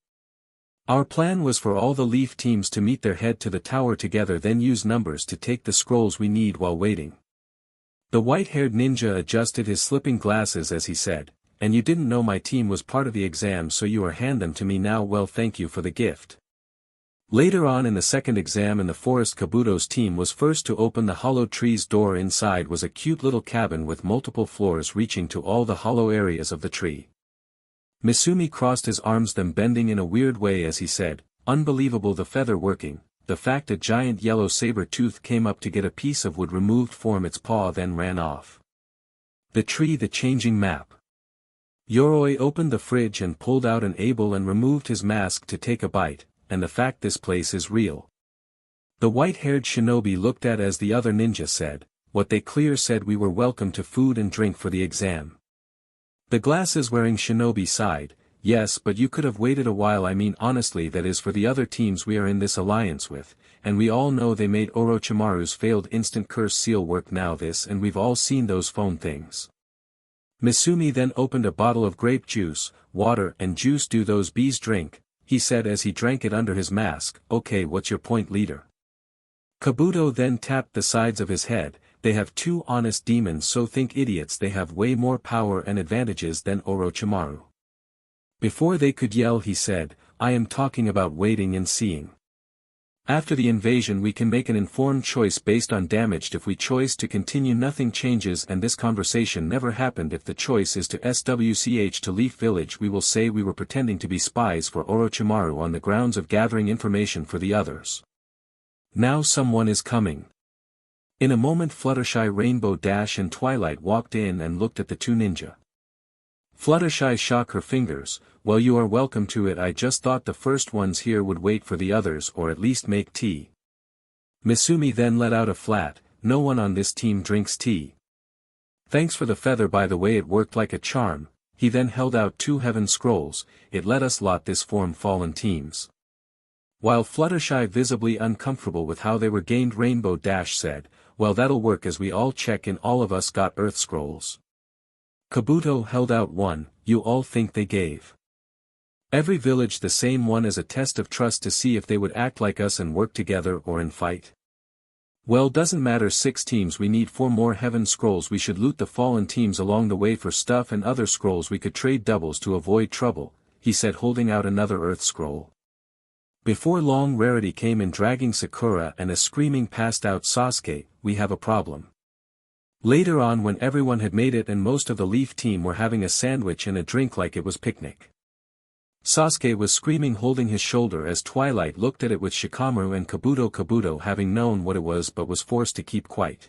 Our plan was for all the leaf teams to meet their head to the tower together, then use numbers to take the scrolls we need while waiting. The white-haired ninja adjusted his slipping glasses as he said, "And you didn't know my team was part of the exam, so you are hand them to me now. Well, thank you for the gift." Later on in the second exam in the forest, Kabuto's team was first to open the hollow tree's door. Inside was a cute little cabin with multiple floors reaching to all the hollow areas of the tree. Misumi crossed his arms, them bending in a weird way as he said, "Unbelievable, the feather working. The fact a giant yellow saber tooth came up to get a piece of wood removed from its paw then ran off. The tree, the changing map." Yoroi opened the fridge and pulled out an apple and removed his mask to take a bite, "And the fact this place is real." The white-haired shinobi looked at as the other ninja said, "What they clear said we were welcome to food and drink for the exam." The glasses-wearing shinobi sighed, "Yes, but you could have waited a while. I mean honestly, that is for the other teams we are in this alliance with, and we all know they made Orochimaru's failed instant curse seal work now this, and we've all seen those phone things." Misumi then opened a bottle of grape juice, "Water and juice do those bees drink?" he said as he drank it under his mask. "Okay, what's your point, leader?" Kabuto then tapped the sides of his head, "They have two honest demons, so think idiots, they have way more power and advantages than Orochimaru." Before they could yell he said, "I am talking about waiting and seeing. After the invasion we can make an informed choice based on damage. If we choose to continue nothing changes, and this conversation never happened. If the choice is to swch to Leaf Village, we will say we were pretending to be spies for Orochimaru on the grounds of gathering information for the others. Now someone is coming." In a moment Fluttershy, Rainbow Dash and Twilight walked in and looked at the two ninja. Fluttershy shook her fingers, "Well, you are welcome to it. I just thought the first ones here would wait for the others, or at least make tea." Misumi then let out a flat, "No one on this team drinks tea." "Thanks for the feather, by the way, it worked like a charm." He then held out 2 heaven scrolls. "It let us lot this form fallen teams." While Fluttershy, visibly uncomfortable with how they were gained, Rainbow Dash said, "Well, that'll work as we all check in. All of us got earth scrolls." Kabuto held out one. "You all think they gave every village the same one as a test of trust to see if they would act like us and work together or in fight?" "Well, doesn't matter. 6 teams, we need 4 more heaven scrolls. We should loot the fallen teams along the way for stuff and other scrolls. We could trade doubles to avoid trouble," he said, holding out another earth scroll. Before long Rarity came in dragging Sakura and a screaming passed out Sasuke. "We have a problem." Later on, when everyone had made it and most of the Leaf team were having a sandwich and a drink like it was picnic, Sasuke was screaming, holding his shoulder as Twilight looked at it with Shikamaru and Kabuto having known what it was but was forced to keep quiet.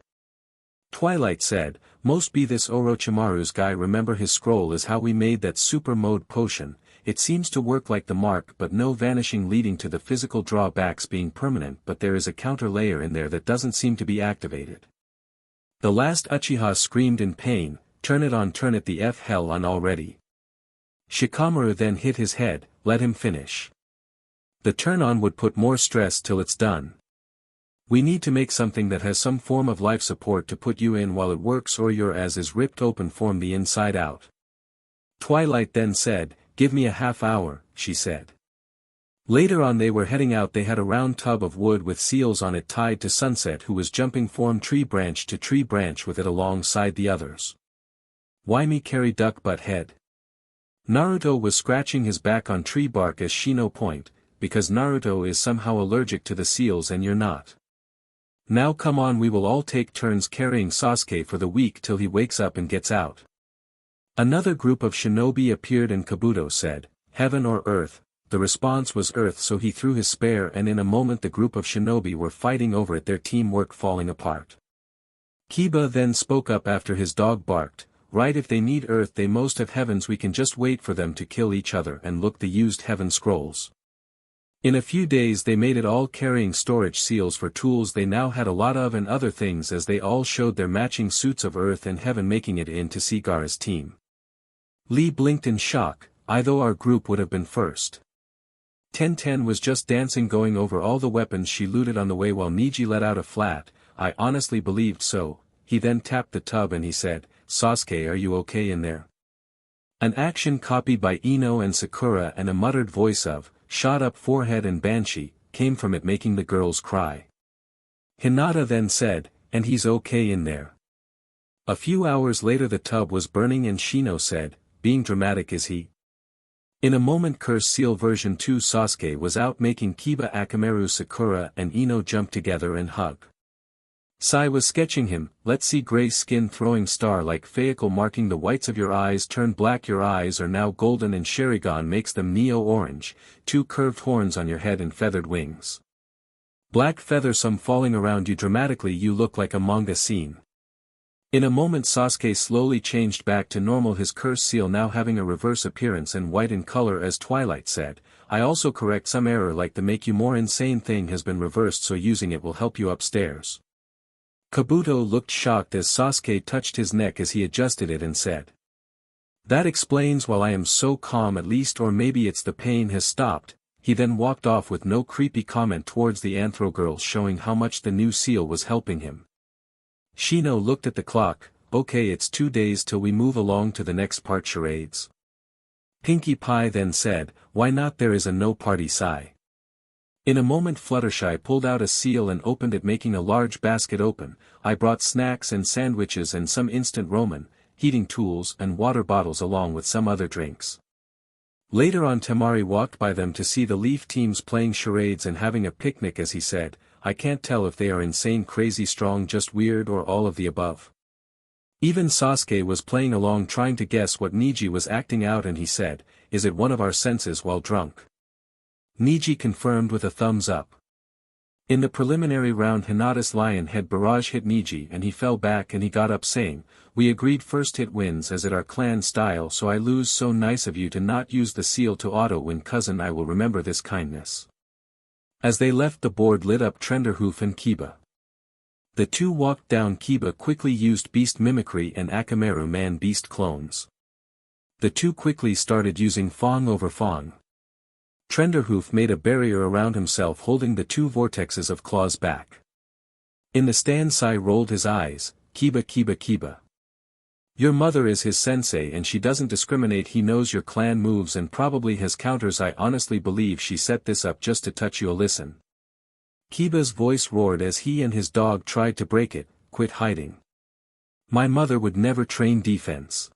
Twilight said, "Most be this Orochimaru's guy. Remember his scroll is how we made that super mode potion. It seems to work like the mark but no vanishing, leading to the physical drawbacks being permanent, but there is a counter layer in there that doesn't seem to be activated." The last Uchiha screamed in pain, "Turn it on, turn it the F hell on already." Shikamaru then hit his head, "Let him finish. The turn on would put more stress till it's done. We need to make something that has some form of life support to put you in while it works, or your as is ripped open from the inside out." Twilight then said, "Give me a half hour," she said. Later on they were heading out. They had a round tub of wood with seals on it tied to Sunset, who was jumping from tree branch to tree branch with it alongside the others. "Why me carry duck butt head?" Naruto was scratching his back on tree bark as Shino point, "Because Naruto is somehow allergic to the seals and you're not. Now come on, we will all take turns carrying Sasuke for the week till he wakes up and gets out." Another group of shinobi appeared and Kabuto said, "Heaven or earth?" The response was earth, so he threw his spear and in a moment the group of shinobi were fighting over it, their teamwork falling apart. Kiba then spoke up after his dog barked, right? If they need earth they most have heavens, we can just wait for them to kill each other and look the used heaven scrolls. In a few days they made it all, carrying storage seals for tools they now had a lot of and other things, as they all showed their matching suits of earth and heaven, making it into Sigara's team. Lee blinked in shock, though our group would have been first. 1010 was just dancing, going over all the weapons she looted on the way while Niji let out a flat, "I honestly believed so." He then tapped the tub and he said, "Sasuke, are you okay in there?" An action copied by Ino and Sakura, and a muttered voice of, "Shot up forehead and Banshee," came from it, making the girls cry. Hinata then said, "And he's okay in there." A few hours later the tub was burning and Shino said, "Being dramatic is he?" In a moment Curse Seal version 2 Sasuke was out making Kiba, Akamaru, Sakura and Ino jump together and hug. Sai was sketching him, "Let's see, gray skin throwing star like vehicle marking the whites of your eyes turn black, your eyes are now golden, and Sharingan makes them neo-orange, 2 curved horns on your head and feathered wings. Black feather some falling around you dramatically, you look like a manga scene." In a moment Sasuke slowly changed back to normal, his curse seal now having a reverse appearance and white in color, as Twilight said, "I also correct some error, like the make you more insane thing has been reversed, so using it will help you upstairs." Kabuto looked shocked as Sasuke touched his neck as he adjusted it and said, "That explains why I am so calm, at least, or maybe it's the pain has stopped." He then walked off with no creepy comment towards the Anthro girls, showing how much the new seal was helping him. Shino looked at the clock, "Okay, it's 2 days till we move along to the next part, charades." Pinkie Pie then said, "Why not, there is a no party, Sai." In a moment Fluttershy pulled out a seal and opened it, making a large basket open. "I brought snacks and sandwiches and some instant ramen, heating tools and water bottles along with some other drinks." Later on Temari walked by them to see the Leaf teams playing charades and having a picnic, as he said, "I can't tell if they are insane, crazy, strong, just weird, or all of the above." Even Sasuke was playing along, trying to guess what Niji was acting out, and he said, "Is it one of our senses while drunk?" Niji confirmed with a thumbs up. In the preliminary round Hinata's lion head barrage hit Niji and he fell back, and he got up saying, "We agreed first hit wins, as it our clan style, so I lose. So nice of you to not use the seal to auto win, cousin, I will remember this kindness." As they left, the board lit up Trenderhoof and Kiba. The two walked down. Kiba quickly used beast mimicry and Akamaru man-beast clones. The two quickly started using Fong over Fong. Trenderhoof made a barrier around himself, holding the 2 vortexes of claws back. In the stand Sai rolled his eyes, "Kiba, Kiba, Kiba. Your mother is his sensei and she doesn't discriminate. He knows your clan moves and probably has counters. I honestly believe she set this up just to touch you. Listen." Kiba's voice roared as he and his dog tried to break it. "Quit hiding. My mother would never train defense.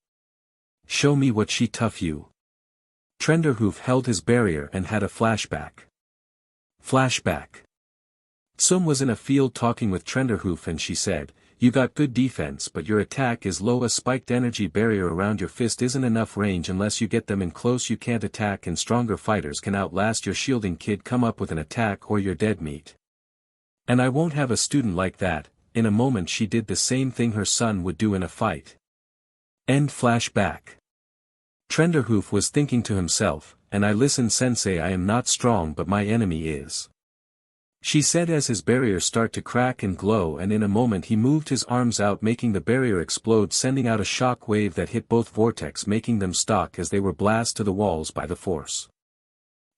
Show me what she tough you." Trenderhoof held his barrier and had a flashback. Tsum was in a field talking with Trenderhoof and she said, "You got good defense but your attack is low. A spiked energy barrier around your fist isn't enough range. Unless you get them in close you can't attack, and stronger fighters can outlast your shielding. Kid, come up with an attack or you're dead meat. And I won't have a student like that." In a moment she did the same thing her son would do in a fight. End flashback. Trenderhoof was thinking to himself, "And I listen, sensei, I am not strong but my enemy is," she said as his barrier started to crack and glow, and in a moment he moved his arms out, making the barrier explode, sending out a shock wave that hit both vortex, making them stock as they were blasted to the walls by the force.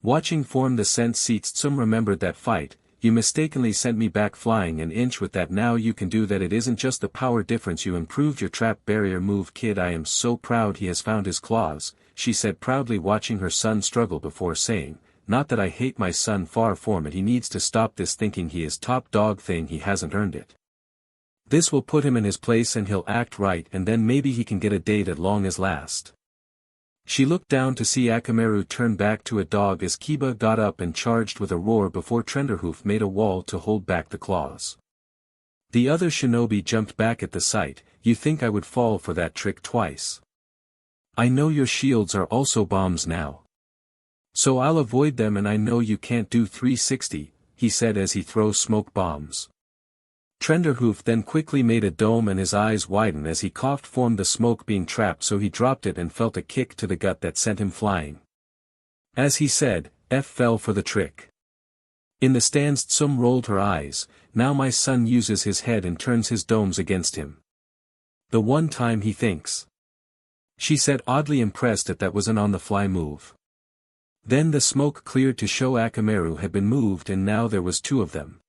Watching form the scent seats, Tsum remembered that fight. "You mistakenly sent me back flying an inch with that. Now you can do that. It isn't just the power difference, you improved your trap barrier move. Kid, I am so proud he has found his claws," she said proudly, watching her son struggle before saying, "Not that I hate my son, far from it. He needs to stop this thinking he is top dog thing. He hasn't earned it. This will put him in his place and he'll act right, and then maybe he can get a date at long as last." She looked down to see Akamaru turn back to a dog as Kiba got up and charged with a roar before Trenderhoof made a wall to hold back the claws. The other shinobi jumped back at the sight. "You think I would fall for that trick twice? I know your shields are also bombs now. So I'll avoid them, and I know you can't do 360, he said as he throws smoke bombs. Trenderhoof then quickly made a dome and his eyes widened as he coughed formed the smoke being trapped, so he dropped it and felt a kick to the gut that sent him flying. As he said, F fell for the trick. In the stands Tsum rolled her eyes, now my son uses his head and turns his domes against him. The one time he thinks. She said, oddly impressed at that was an on-the-fly move. Then the smoke cleared to show Akamaru had been moved and now there was two of them.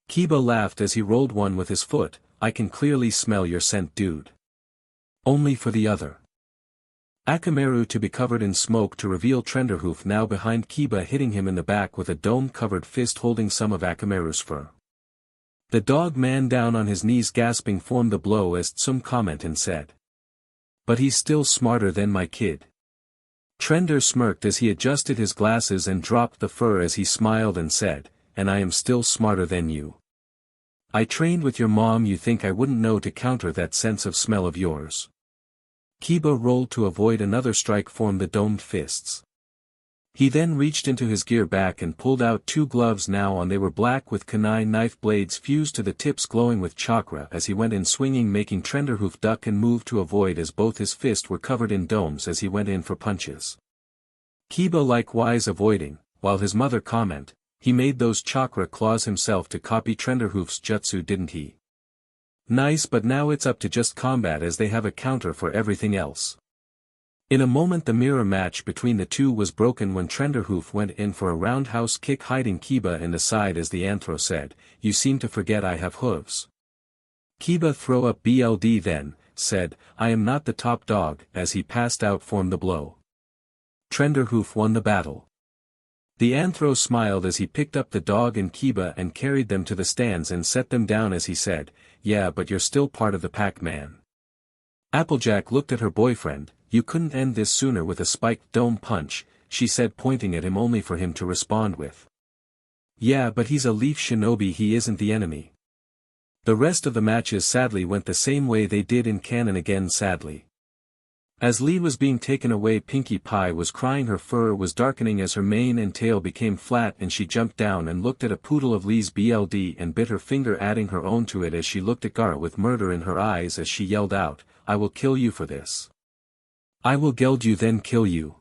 Kiba laughed as he rolled one with his foot, I can clearly smell your scent, dude. Only for the other. Akamaru to be covered in smoke to reveal Trenderhoof now behind Kiba, hitting him in the back with a dome-covered fist holding some of Akamaru's fur. The dog man down on his knees gasping formed the blow as Tsum commented and said. But he's still smarter than my kid. Trender smirked as he adjusted his glasses and dropped the fur as he smiled and said, and I am still smarter than you. I trained with your mom, you think I wouldn't know to counter that sense of smell of yours. Kiba rolled to avoid another strike formed the domed fists. He then reached into his gear back and pulled out two gloves now on, they were black with kunai knife blades fused to the tips glowing with chakra as he went in swinging, making Trenderhoof duck and move to avoid as both his fists were covered in domes as he went in for punches. Kiba likewise avoiding, while his mother comment, he made those chakra claws himself to copy Trenderhoof's jutsu, didn't he? Nice, but now it's up to just combat as they have a counter for everything else. In a moment the mirror match between the two was broken when Trenderhoof went in for a roundhouse kick hitting Kiba in the side as the anthro said, you seem to forget I have hooves. Kiba throw up BLD then, said, I am not the top dog, as he passed out formed the blow. Trenderhoof won the battle. The anthro smiled as he picked up the dog and Kiba and carried them to the stands and set them down as he said, yeah, but you're still part of the pack, man. Applejack looked at her boyfriend, you couldn't end this sooner with a spiked dome punch, she said pointing at him only for him to respond with. Yeah, but he's a leaf shinobi, he isn't the enemy. The rest of the matches sadly went the same way they did in canon again sadly. As Lee was being taken away, Pinkie Pie was crying, her fur was darkening as her mane and tail became flat and she jumped down and looked at a poodle of Lee's BLD and bit her finger, adding her own to it as she looked at Gara with murder in her eyes as she yelled out, I will kill you for this. I will geld you then kill you.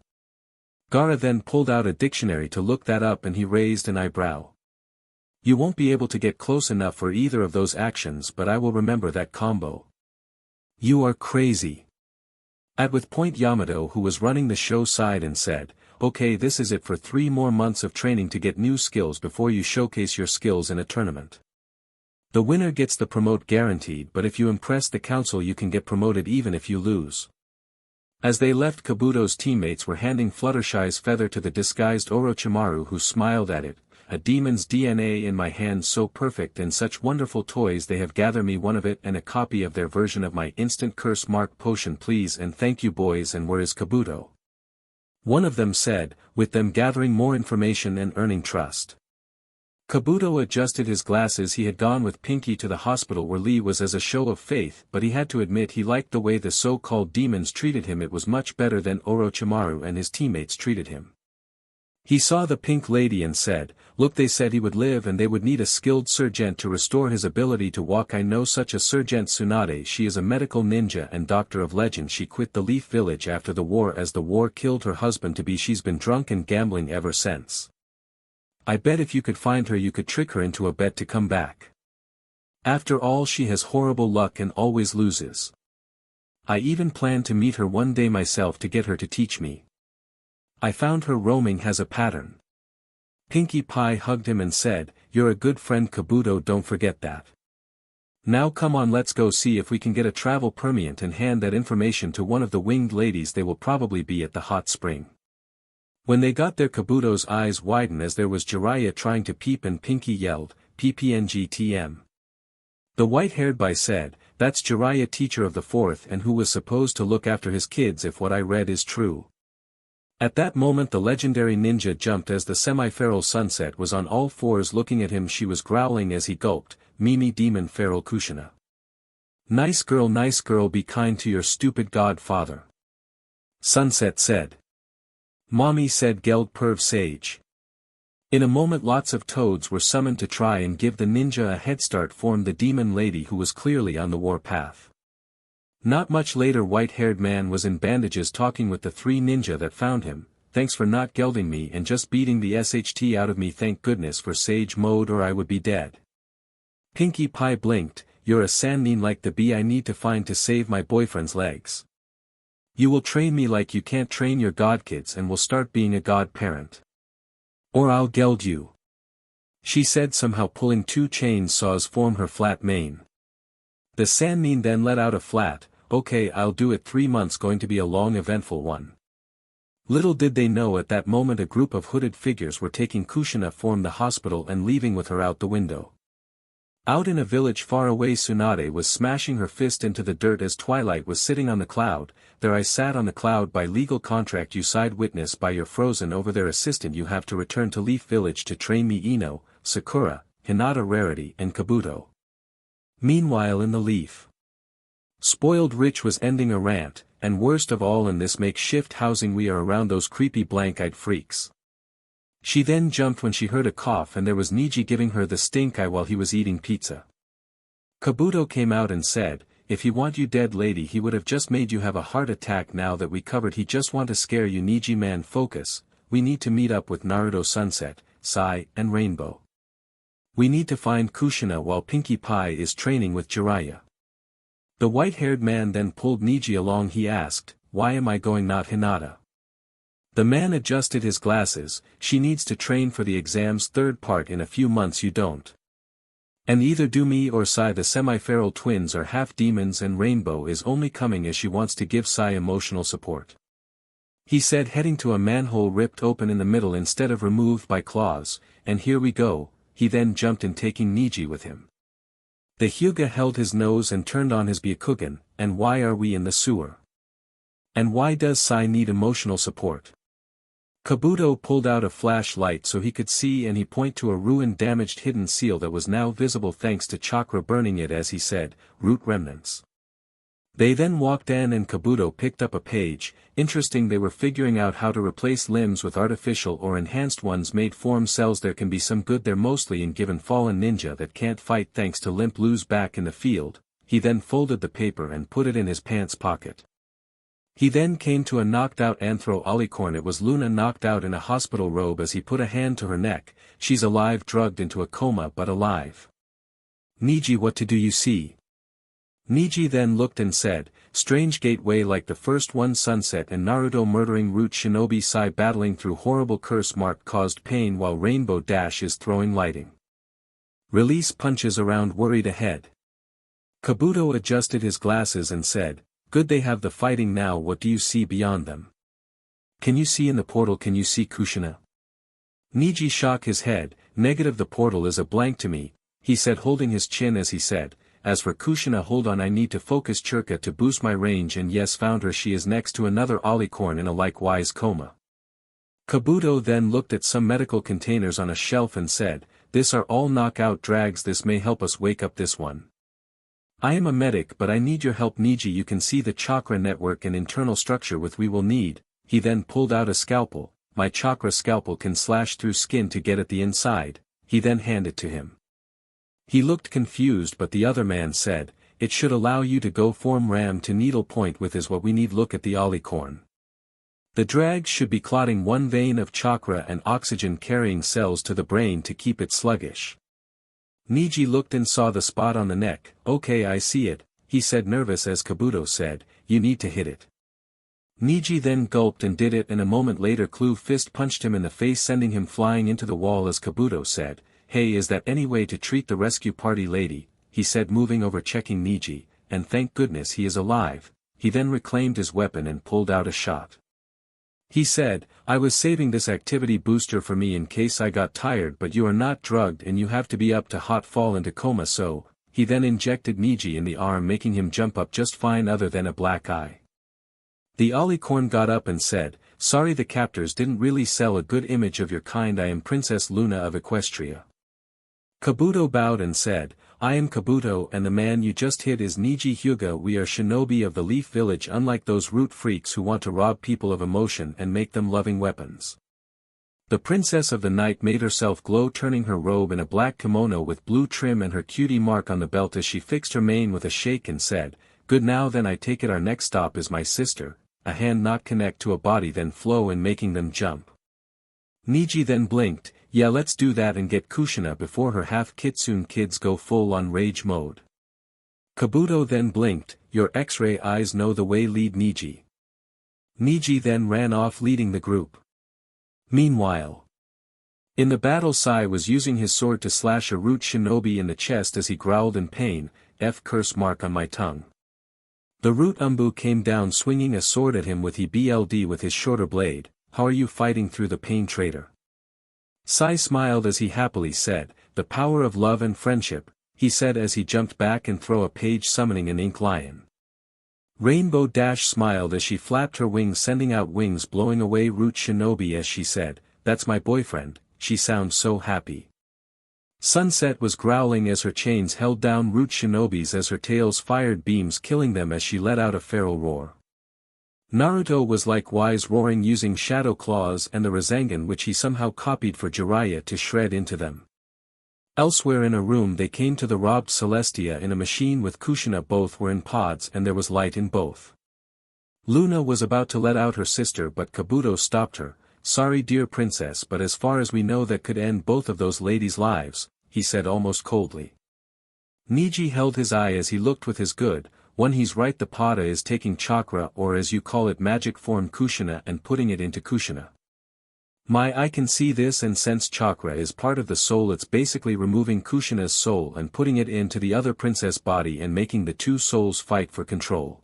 Gara then pulled out a dictionary to look that up and he raised an eyebrow. You won't be able to get close enough for either of those actions, but I will remember that combo. You are crazy. At with point Yamato, who was running the show, sighed and said, okay, this is it for 3 more months of training to get new skills before you showcase your skills in a tournament. The winner gets the promote guaranteed, but if you impress the council you can get promoted even if you lose. As they left, Kabuto's teammates were handing Fluttershy's feather to the disguised Orochimaru, who smiled at it, a demon's DNA in my hands, so perfect and such wonderful toys, they have gathered me one of it and a copy of their version of my instant curse mark potion, please and thank you boys. And where is Kabuto? One of them said, with them gathering more information and earning trust. Kabuto adjusted his glasses. He had gone with Pinkie to the hospital where Lee was as a show of faith, but he had to admit he liked the way the so-called demons treated him. It was much better than Orochimaru and his teammates treated him. He saw the pink lady and said, look, they said he would live and they would need a skilled sergeant to restore his ability to walk. I know such a sergeant, Tsunade. She is a medical ninja and doctor of legend. She quit the Leaf Village after the war as the war killed her husband-to-be. She's been drunk and gambling ever since. I bet if you could find her you could trick her into a bet to come back. After all, she has horrible luck and always loses. I even plan to meet her one day myself to get her to teach me. I found her roaming has a pattern. Pinkie Pie hugged him and said, you're a good friend, Kabuto, don't forget that. Now come on, let's go see if we can get a travel permit and hand that information to one of the winged ladies. They will probably be at the hot spring. When they got there, Kabuto's eyes widened as there was Jiraiya trying to peep and Pinkie yelled, PPNGTM. The white-haired boy said, that's Jiraiya, teacher of the 4th and who was supposed to look after his kids if what I read is true. At that moment the legendary ninja jumped as the semi-feral Sunset was on all fours looking at him. She was growling as he gulped, Mimi demon feral Kushina. Nice girl, be kind to your stupid godfather. Sunset said. Mommy said, Geld perv sage. In a moment lots of toads were summoned to try and give the ninja a head start from the demon lady who was clearly on the warpath. Not much later white-haired man was in bandages talking with the 3 ninja that found him. Thanks for not gelding me and just beating the SHT out of me, thank goodness for sage mode or I would be dead. Pinkie Pie blinked, you're a sannin like the bee I need to find to save my boyfriend's legs. You will train me like you can't train your godkids and will start being a godparent. Or I'll geld you. She said, somehow pulling 2 chainsaws from her flat mane. The sannin then let out a flat, okay I'll do it, 3 months going to be a long eventful one. Little did they know at that moment a group of hooded figures were taking Kushina from the hospital and leaving with her out the window. Out in a village far away Tsunade was smashing her fist into the dirt as Twilight was sitting on the cloud. There I sat on the cloud by legal contract, you side witness by your frozen over their assistant, you have to return to Leaf Village to train me Ino, Sakura, Hinata, Rarity and Kabuto. Meanwhile in the Leaf. Spoiled Rich was ending a rant, and worst of all in this makeshift housing we are around those creepy blank-eyed freaks. She then jumped when she heard a cough and there was Niji giving her the stink eye while he was eating pizza. Kabuto came out and said, if he want you dead lady he would have just made you have a heart attack now that we covered he just want to scare you Niji man focus, we need to meet up with Naruto Sunset, Sai and Rainbow. We need to find Kushina while Pinkie Pie is training with Jiraiya. The white-haired man then pulled Niji along. He asked, why am I going not Hinata? The man adjusted his glasses, she needs to train for the exam's 3rd part in a few months, you don't. And either do me or Sai, the semi-feral twins are half demons and Rainbow is only coming as she wants to give Sai emotional support. He said, heading to a manhole ripped open in the middle instead of removed by claws, and here we go. He then jumped in taking Niji with him. The Hyuga held his nose and turned on his Byakugan, and why are we in the sewer? And why does Sai need emotional support? Kabuto pulled out a flashlight so he could see and he pointed to a ruined damaged hidden seal that was now visible thanks to chakra burning it as he said, root remnants. They then walked in and Kabuto picked up a page. Interesting, they were figuring out how to replace limbs with artificial or enhanced ones made form cells. There can be some good there, mostly in given fallen ninja that can't fight thanks to Limp Lou's back in the field. He then folded the paper and put it in his pants pocket. He then came to a knocked out Anthro Alicorn. It was Luna knocked out in a hospital robe as he put a hand to her neck. She's alive, drugged into a coma but alive. Niji, what do you see? Niji then looked and said, strange gateway like the first one, Sunset and Naruto murdering Root Shinobi Sai battling through horrible curse mark caused pain while Rainbow Dash is throwing lighting. Release punches around worried ahead. Kabuto adjusted his glasses and said, good, they have the fighting now, what do you see beyond them? Can you see in the portal, can you see Kushina? Niji shook his head, negative, the portal is a blank to me, he said holding his chin as he said, as for Kushina hold on, I need to focus Churka to boost my range, and yes, found her, she is next to another Alicorn in a likewise coma. Kabuto then looked at some medical containers on a shelf and said, this are all knockout drags, this may help us wake up this one. I am a medic but I need your help Niji, you can see the chakra network and internal structure with we will need. He then pulled out a scalpel, my chakra scalpel can slash through skin to get at the inside. He then handed it to him. He looked confused but the other man said, it should allow you to go from ram to needle point with is what we need, look at the Alicorn. The drag should be clotting one vein of chakra and oxygen carrying cells to the brain to keep it sluggish. Niji looked and saw the spot on the neck. Okay, I see it, he said nervous as Kabuto said, you need to hit it. Niji then gulped and did it, and a moment later Clue fist punched him in the face sending him flying into the wall as Kabuto said, hey, is that any way to treat the rescue party lady, he said moving over checking Niji, and thank goodness he is alive. He then reclaimed his weapon and pulled out a shot. He said, I was saving this activity booster for me in case I got tired, but you are not drugged and you have to be up to hot fall into coma, so, he then injected Niji in the arm making him jump up just fine other than a black eye. The Alicorn got up and said, sorry the captors didn't really sell a good image of your kind, I am Princess Luna of Equestria. Kabuto bowed and said, I am Kabuto and the man you just hit is Niji Hyuga, we are shinobi of the Leaf Village, unlike those root freaks who want to rob people of emotion and make them loving weapons. The princess of the night made herself glow, turning her robe in a black kimono with blue trim and her cutie mark on the belt as she fixed her mane with a shake and said, "Good, now then I take it our next stop is my sister, a hand not connect to a body then flow in making them jump." Niji then blinked, "Yeah, let's do that and get Kushina before her half kitsune kids go full on rage mode." Kabuto then blinked, "Your X-ray eyes know the way, lead Niji." Niji then ran off leading the group. Meanwhile, in the battle, Sai was using his sword to slash a root shinobi in the chest as he growled in pain, "F curse mark on my tongue." The root umbu came down swinging a sword at him with EBLD with his shorter blade. "How are you fighting through the pain, traitor?" Sai smiled as he happily said, "The power of love and friendship," he said as he jumped back and threw a page summoning an ink lion. Rainbow Dash smiled as she flapped her wings, sending out wings blowing away root shinobi as she said, "That's my boyfriend, she sounds so happy." Sunset was growling as her chains held down root shinobis as her tails fired beams killing them as she let out a feral roar. Naruto was likewise roaring using shadow claws and the rasengan which he somehow copied for Jiraiya to shred into them. Elsewhere in a room they came to the robbed Celestia in a machine with Kushina. Both were in pods and there was light in both. Luna was about to let out her sister but Kabuto stopped her. "Sorry dear princess, but as far as we know that could end both of those ladies' lives," he said almost coldly. Niji held his eye as he looked with his good one. "He's right, the Pada is taking chakra, or as you call it magic form Kushina, and putting it into Kushina. I can see this and sense chakra is part of the soul. It's basically removing Kushina's soul and putting it into the other princess body and making the two souls fight for control."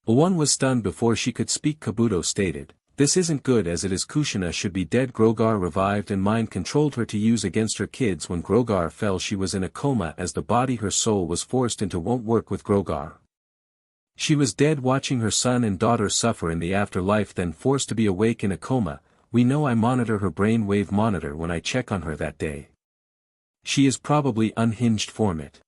One was stunned before she could speak. Kabuto stated, "This isn't good as it is. Kushina should be dead. Grogar revived and mind controlled her to use against her kids. When Grogar fell she was in a coma as the body her soul was forced into won't work with Grogar. She was dead watching her son and daughter suffer in the afterlife then forced to be awake in a coma. We know I monitor her brain wave monitor when I check on her that day. She is probably unhinged from it."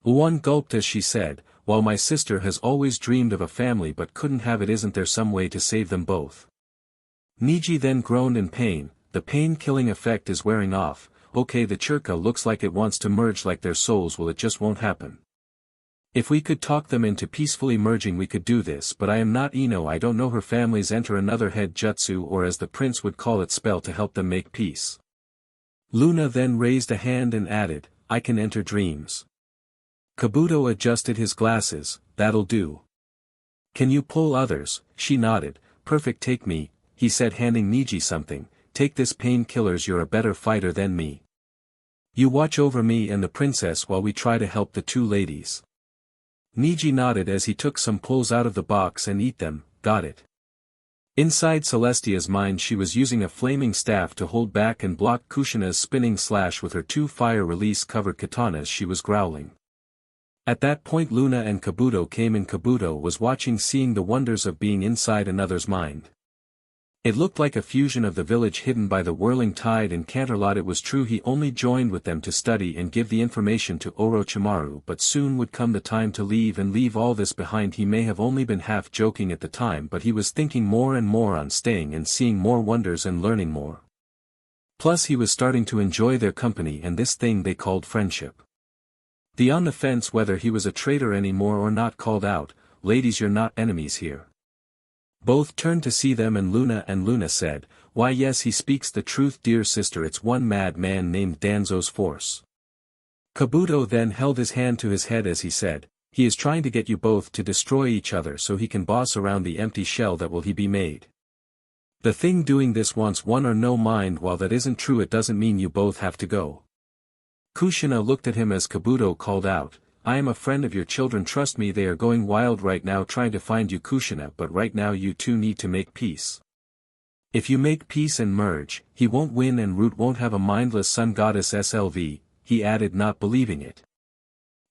One gulped as she said, "While my sister has always dreamed of a family but couldn't have it, isn't there some way to save them both?" Niji then groaned in pain. "The pain-killing effect is wearing off. Okay, the Churka looks like it wants to merge like their souls. Well, it just won't happen. If we could talk them into peacefully merging we could do this, but I am not Ino. I don't know her families. Enter another head jutsu, or as the prince would call it, spell to help them make peace." Luna then raised a hand and added, "I can enter dreams." Kabuto adjusted his glasses. "That'll do." "Can you pull others?" She nodded. "Perfect, take me," he said handing Niji something. "Take this painkillers, you're a better fighter than me. You watch over me and the princess while we try to help the two ladies." Niji nodded as he took some pulls out of the box and eat them. "Got it." Inside Celestia's mind she was using a flaming staff to hold back and block Kushina's spinning slash with her two fire release covered katanas. She was growling. At that point Luna and Kabuto came in. Kabuto was watching, seeing the wonders of being inside another's mind. It looked like a fusion of the village hidden by the whirling tide and Canterlot. It was true he only joined with them to study and give the information to Orochimaru, but soon would come the time to leave and leave all this behind. He may have only been half joking at the time, but he was thinking more and more on staying and seeing more wonders and learning more. Plus he was starting to enjoy their company and this thing they called friendship. The on the fence whether he was a traitor anymore or not called out, "Ladies, you're not enemies here." Both turned to see them and Luna said, "Why yes, he speaks the truth dear sister, it's one mad man named Danzo's force." Kabuto then held his hand to his head as he said, "He is trying to get you both to destroy each other so he can boss around the empty shell that will he be made. The thing doing this wants one or no mind. While that isn't true, it doesn't mean you both have to go." Kushina looked at him as Kabuto called out, "I am a friend of your children, trust me, they are going wild right now trying to find you Kushina, but right now you two need to make peace. If you make peace and merge, he won't win and Root won't have a mindless sun goddess SLV, he added, not believing it.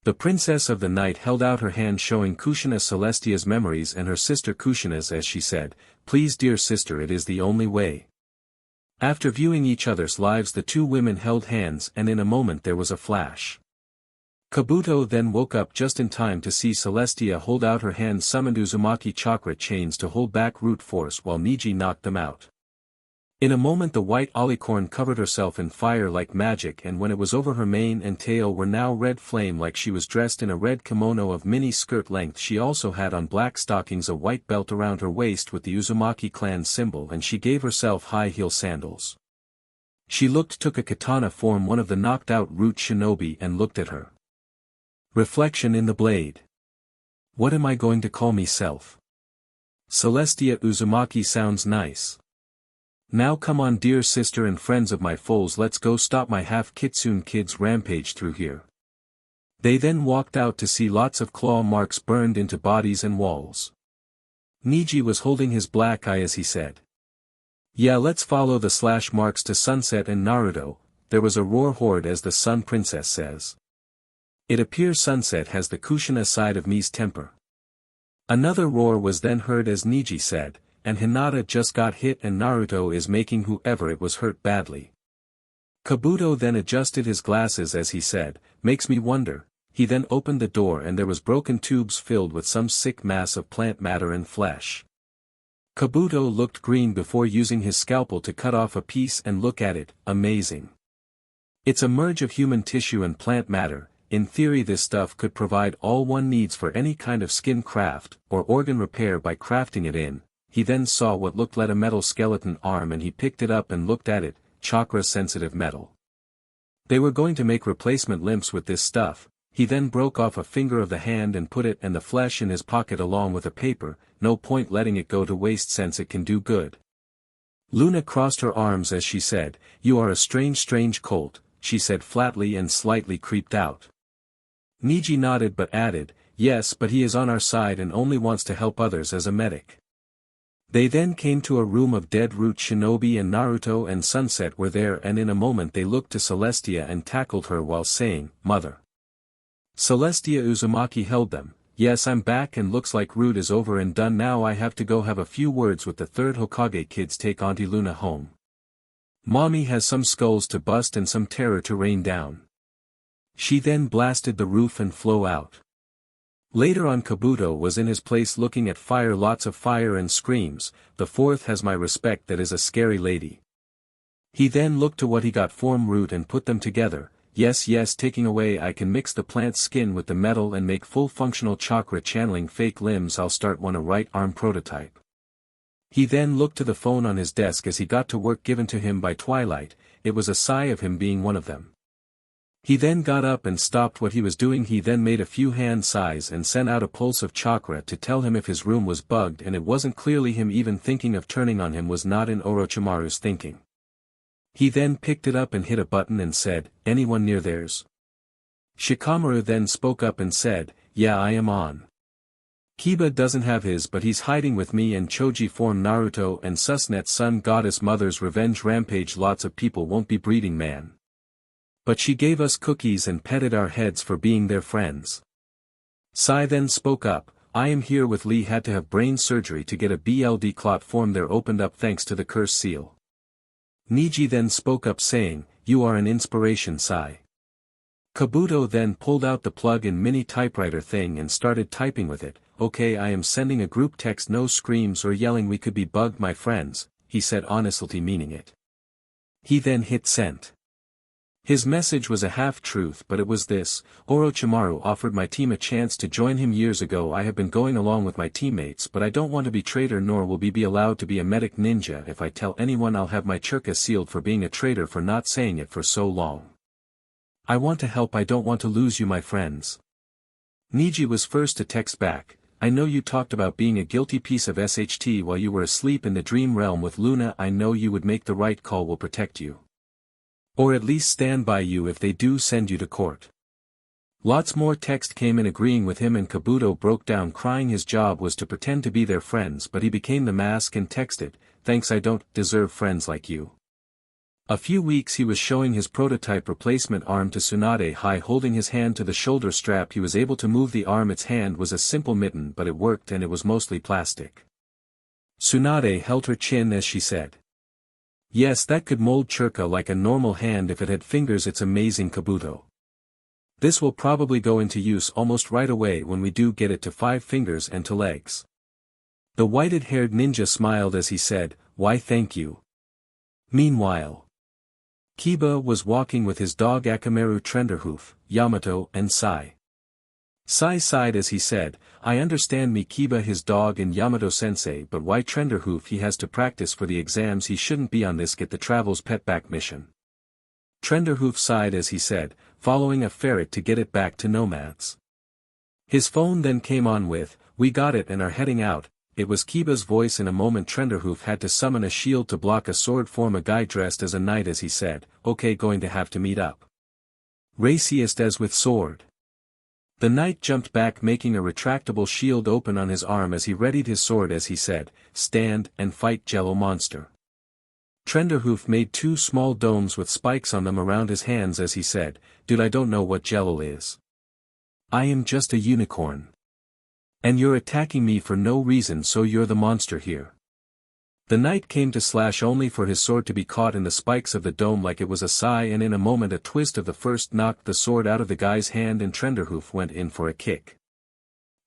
The princess of the night held out her hand showing Kushina Celestia's memories and her sister Kushina's as she said, "Please dear sister, it is the only way." After viewing each other's lives the two women held hands and in a moment there was a flash. Kabuto then woke up just in time to see Celestia hold out her hand, summoned Uzumaki chakra chains to hold back Root force while Niji knocked them out. In a moment the white alicorn covered herself in fire like magic, and when it was over her mane and tail were now red flame like she was dressed in a red kimono of mini skirt length. She also had on black stockings, a white belt around her waist with the Uzumaki clan symbol, and she gave herself high heel sandals. She took a katana form, one of the knocked out root shinobi, and looked at her. Reflection in the blade. What am I going to call myself? Celestia Uzumaki sounds nice. Now come on dear sister and friends of my foes, let's go stop my half-kitsune kids rampage through here. They then walked out to see lots of claw marks burned into bodies and walls. Niji was holding his black eye as he said. Yeah, let's follow the slash marks to sunset and Naruto. There was a roar horde as the Sun Princess says. It appears sunset has the Kushina side of me's temper. Another roar was then heard as Niji said, and Hinata just got hit and Naruto is making whoever it was hurt badly. Kabuto then adjusted his glasses as he said, makes me wonder. He then opened the door and there was broken tubes filled with some sick mass of plant matter and flesh. Kabuto looked green before using his scalpel to cut off a piece and look at it, amazing. It's a merge of human tissue and plant matter. In theory this stuff could provide all one needs for any kind of skin craft or organ repair by crafting it in. He then saw what looked like a metal skeleton arm and he picked it up and looked at it, chakra-sensitive metal. They were going to make replacement limbs with this stuff. He then broke off a finger of the hand and put it and the flesh in his pocket along with a paper, no point letting it go to waste since it can do good. Luna crossed her arms as she said, you are a strange colt, she said flatly and slightly creeped out. Niji nodded but added, yes, but he is on our side and only wants to help others as a medic. They then came to a room of dead root shinobi and Naruto and Sunset were there and in a moment they looked to Celestia and tackled her while saying, Mother. Celestia Uzumaki held them, yes I'm back and looks like Root is over and done now I have to go have a few words with the third Hokage kids take Auntie Luna home. Mommy has some skulls to bust and some terror to rain down. She then blasted the roof and flew out. Later on Kabuto was in his place looking at fire, lots of fire and screams, the fourth has my respect, that is a scary lady. He then looked to what he got form Root and put them together, yes taking away I can mix the plant skin with the metal and make full functional chakra channeling fake limbs, I'll start one a right arm prototype. He then looked to the phone on his desk as he got to work given to him by Twilight, it was a sigh of him being one of them. He then got up and stopped what he was doing. He then made a few hand sighs and sent out a pulse of chakra to tell him if his room was bugged, and it wasn't clearly him even thinking of turning on him was not in Orochimaru's thinking. He then picked it up and hit a button and said, anyone near theirs? Shikamaru then spoke up and said, yeah I am on. Kiba doesn't have his but he's hiding with me and Choji form Naruto and Susnet's son goddess mother's revenge rampage, lots of people won't be breeding man. But she gave us cookies and petted our heads for being their friends. Sai then spoke up, I am here with Lee, had to have brain surgery to get a BLD clot form there opened up thanks to the curse seal. Niji then spoke up saying, you are an inspiration Sai. Kabuto then pulled out the plug-in mini typewriter thing and started typing with it, okay I am sending a group text, no screams or yelling, we could be bugged my friends, he said honestly meaning it. He then hit send. His message was a half-truth but it was this, Orochimaru offered my team a chance to join him years ago. I have been going along with my teammates but I don't want to be traitor nor will be allowed to be a medic ninja. If I tell anyone I'll have my churka sealed for being a traitor for not saying it for so long. I want to help, I don't want to lose you my friends. Niji was first to text back, I know you talked about being a guilty piece of SHT while you were asleep in the dream realm with Luna. I know you would make the right call, will protect you. Or at least stand by you if they do send you to court. Lots more text came in agreeing with him and Kabuto broke down crying. His job was to pretend to be their friends but he became the mask and texted, thanks I don't deserve friends like you. A few weeks he was showing his prototype replacement arm to Tsunade High holding his hand to the shoulder strap. He was able to move the arm, its hand was a simple mitten but it worked and it was mostly plastic. Tsunade held her chin as she said. Yes, that could mold Churka like a normal hand if it had fingers. It's amazing Kabuto. This will probably go into use almost right away when we do get it to 5 fingers and to legs. The whited-haired ninja smiled as he said, why thank you. Meanwhile, Kiba was walking with his dog Akameru Trenderhoof, Yamato and Sai. Sai sighed as he said, I understand me Kiba his dog and Yamato-sensei, but why Trenderhoof he has to practice for the exams, he shouldn't be on this get the travel's pet back mission. Trenderhoof sighed as he said, following a ferret to get it back to nomads. His phone then came on with, we got it and are heading out. It was Kiba's voice. In a moment Trenderhoof had to summon a shield to block a sword form, a guy dressed as a knight as he said, okay, going to have to meet up. Raciest as with sword. The knight jumped back, making a retractable shield open on his arm as he readied his sword as he said, stand and fight Jello monster. Trenderhoof made 2 small domes with spikes on them around his hands as he said, dude, I don't know what Jello is. I am just a unicorn. And you're attacking me for no reason, so you're the monster here. The knight came to slash only for his sword to be caught in the spikes of the dome like it was a sigh, and in a moment a twist of the first knocked the sword out of the guy's hand and Trenderhoof went in for a kick.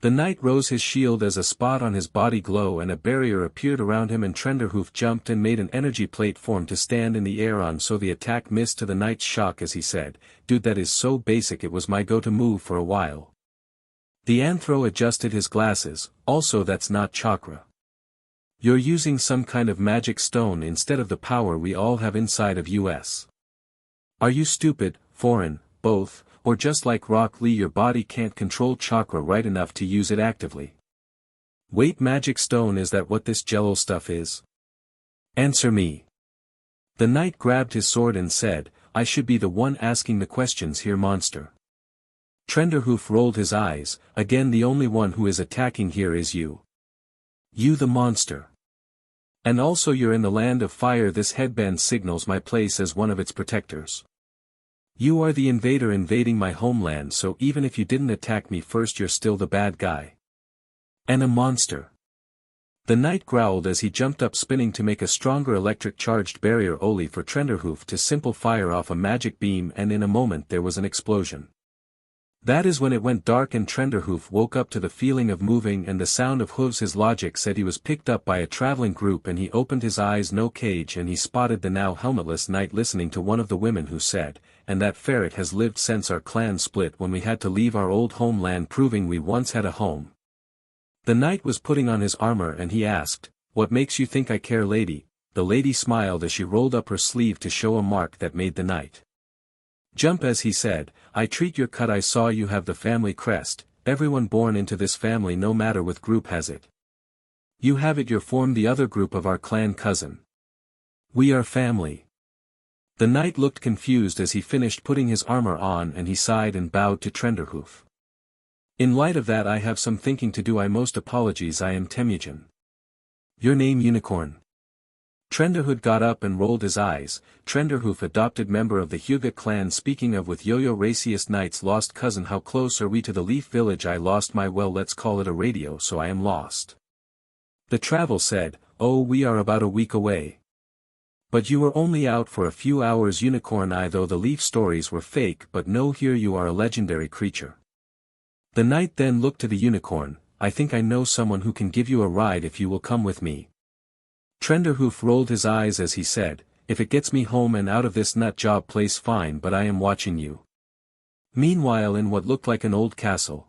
The knight rose his shield as a spot on his body glow and a barrier appeared around him, and Trenderhoof jumped and made an energy plate form to stand in the air on, so the attack missed, to the knight's shock as he said, dude, that is so basic, it was my go-to move for a while. The anthro adjusted his glasses, also that's not chakra. You're using some kind of magic stone instead of the power we all have inside of us. Are you stupid, foreign, both, or just like Rock Lee your body can't control chakra right enough to use it actively? Wait, magic stone, is that what this jello stuff is? Answer me. The knight grabbed his sword and said, I should be the one asking the questions here, monster. Trenderhoof rolled his eyes, again the only one who is attacking here is you. You the monster. And also you're in the land of fire, this headband signals my place as one of its protectors. You are the invader invading my homeland, so even if you didn't attack me first you're still the bad guy. And a monster. The knight growled as he jumped up, spinning to make a stronger electric charged barrier only for Trenderhoof to simple fire off a magic beam, and in a moment there was an explosion. That is when it went dark and Trenderhoof woke up to the feeling of moving and the sound of hooves. His logic said he was picked up by a traveling group, and he opened his eyes, no cage, and he spotted the now helmetless knight listening to one of the women who said, and that ferret has lived since our clan split when we had to leave our old homeland, proving we once had a home. The knight was putting on his armor and he asked, what makes you think I care, lady? The lady smiled as she rolled up her sleeve to show a mark that made the knight jump as he said, I treat your cut. I saw you have the family crest. Everyone born into this family no matter what group has it. You have it, you're form the other group of our clan cousin. We are family. The knight looked confused as he finished putting his armor on, and he sighed and bowed to Trenderhoof. In light of that I have some thinking to do. I most apologies, I am Temujin. Your name Unicorn? Trenderhood got up and rolled his eyes. Trenderhoof, adopted member of the Hyuga clan. Speaking of, with Yo-Yo raciest knight's lost cousin, how close are we to the Leaf Village? I lost my, well, let's call it a radio, so I am lost. The travel said, oh, we are about a week away. But you were only out for a few hours, Unicorn. I, though the Leaf stories were fake, but no, here you are, a legendary creature. The knight then looked to the unicorn, I think I know someone who can give you a ride if you will come with me. Trenderhoof rolled his eyes as he said, if it gets me home and out of this nut job place, fine, but I am watching you. Meanwhile, in what looked like an old castle,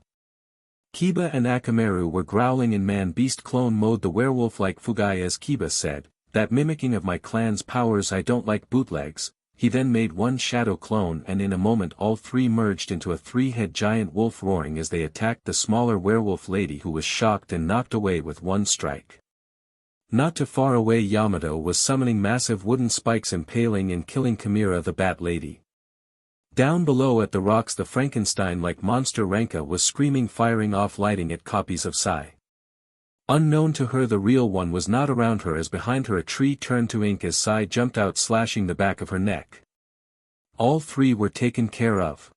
Kiba and Akameru were growling in man-beast clone mode. The werewolf-like Fugai, as Kiba said, that mimicking of my clan's powers, I don't like bootlegs. He then made one shadow clone, and in a moment all 3 merged into a 3-head giant wolf, roaring as they attacked the smaller werewolf lady, who was shocked and knocked away with one strike. Not too far away, Yamato was summoning massive wooden spikes, impaling and killing Chimera the bat lady. Down below at the rocks, the Frankenstein-like monster Ranka was screaming, firing off, lighting at copies of Sai. Unknown to her, the real one was not around her, as behind her a tree turned to ink as Sai jumped out, slashing the back of her neck. All 3 were taken care of.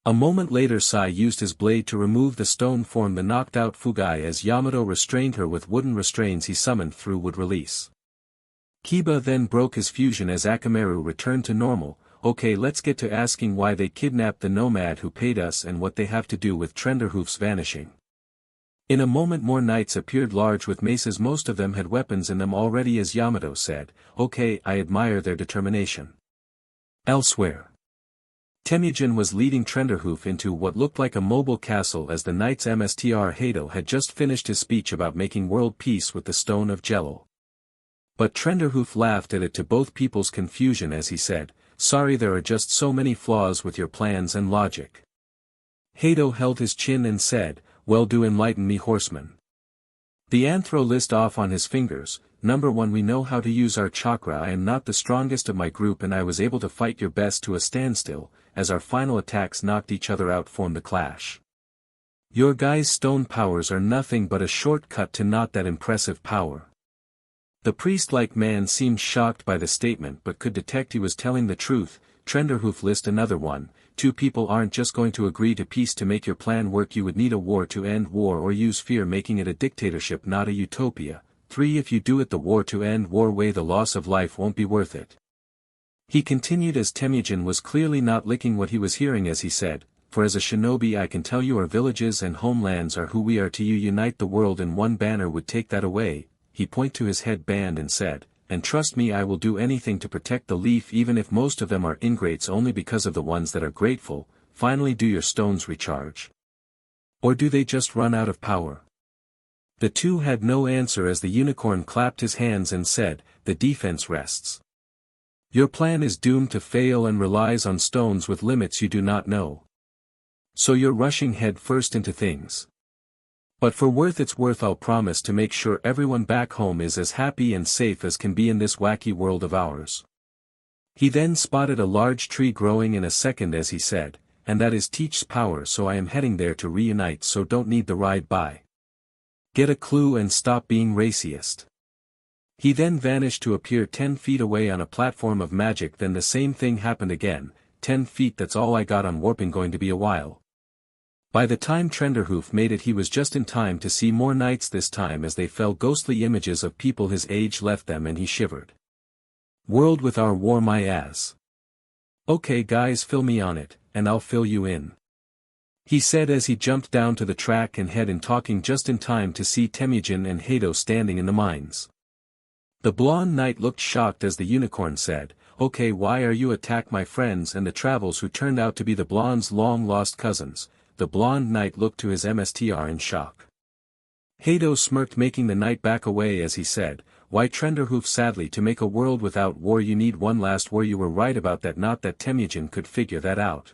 A moment later Sai used his blade to remove the stone form that knocked out Fugai, as Yamato restrained her with wooden restraints he summoned through would release. Kiba then broke his fusion as Akameru returned to normal. Okay, let's get to asking why they kidnapped the nomad who paid us and what they have to do with Trenderhoof's vanishing. In a moment more knights appeared large with maces, most of them had weapons in them already as Yamato said, okay, I admire their determination. Elsewhere. Temujin was leading Trenderhoof into what looked like a mobile castle as the knights Mstr Hato had just finished his speech about making world peace with the Stone of Jello. But Trenderhoof laughed at it to both people's confusion as he said, sorry, there are just so many flaws with your plans and logic. Hato held his chin and said, well, do enlighten me, horseman. The Anthro list off on his fingers, number 1, we know how to use our chakra. I am not the strongest of my group and I was able to fight your best to a standstill, as our final attacks knocked each other out formed the clash. Your guys' stone powers are nothing but a shortcut to not that impressive power. The priest-like man seemed shocked by the statement but could detect he was telling the truth. Trenderhoof list another 1, 2 people aren't just going to agree to peace to make your plan work, you would need a war to end war or use fear making it a dictatorship not a utopia. 3 if you do it the war to end war way the loss of life won't be worth it. He continued as Temujin was clearly not liking what he was hearing as he said, for as a shinobi I can tell you our villages and homelands are who we are to you, unite the world in one banner would take that away. He pointed to his headband and said, and trust me I will do anything to protect the leaf even if most of them are ingrates only because of the ones that are grateful. Finally, do your stones recharge? Or do they just run out of power? The 2 had no answer as the unicorn clapped his hands and said, the defense rests. Your plan is doomed to fail and relies on stones with limits you do not know. So you're rushing head first into things. But for worth it's worth, I'll promise to make sure everyone back home is as happy and safe as can be in this wacky world of ours. He then spotted a large tree growing in a second as he said, and that is Teach's power, so I am heading there to reunite, so don't need the ride by. Get a clue and stop being racist. He then vanished to appear 10 feet away on a platform of magic. Then the same thing happened again, 10 feet, that's all I got on warping, going to be a while. By the time Trenderhoof made it he was just in time to see more knights this time as they fell ghostly images of people his age left them and he shivered. World with our war my ass. Okay guys, fill me on it, and I'll fill you in. He said as he jumped down to the track and head in talking just in time to see Temujin and Hato standing in the mines. The blonde knight looked shocked as the unicorn said, okay, why are you attack my friends and the travels who turned out to be the blonde's long-lost cousins. The blonde knight looked to his Mstr in shock. Hato smirked making the knight back away as he said, why Trenderhoof, sadly to make a world without war you need one last war. You were right about that, not that Temujin could figure that out.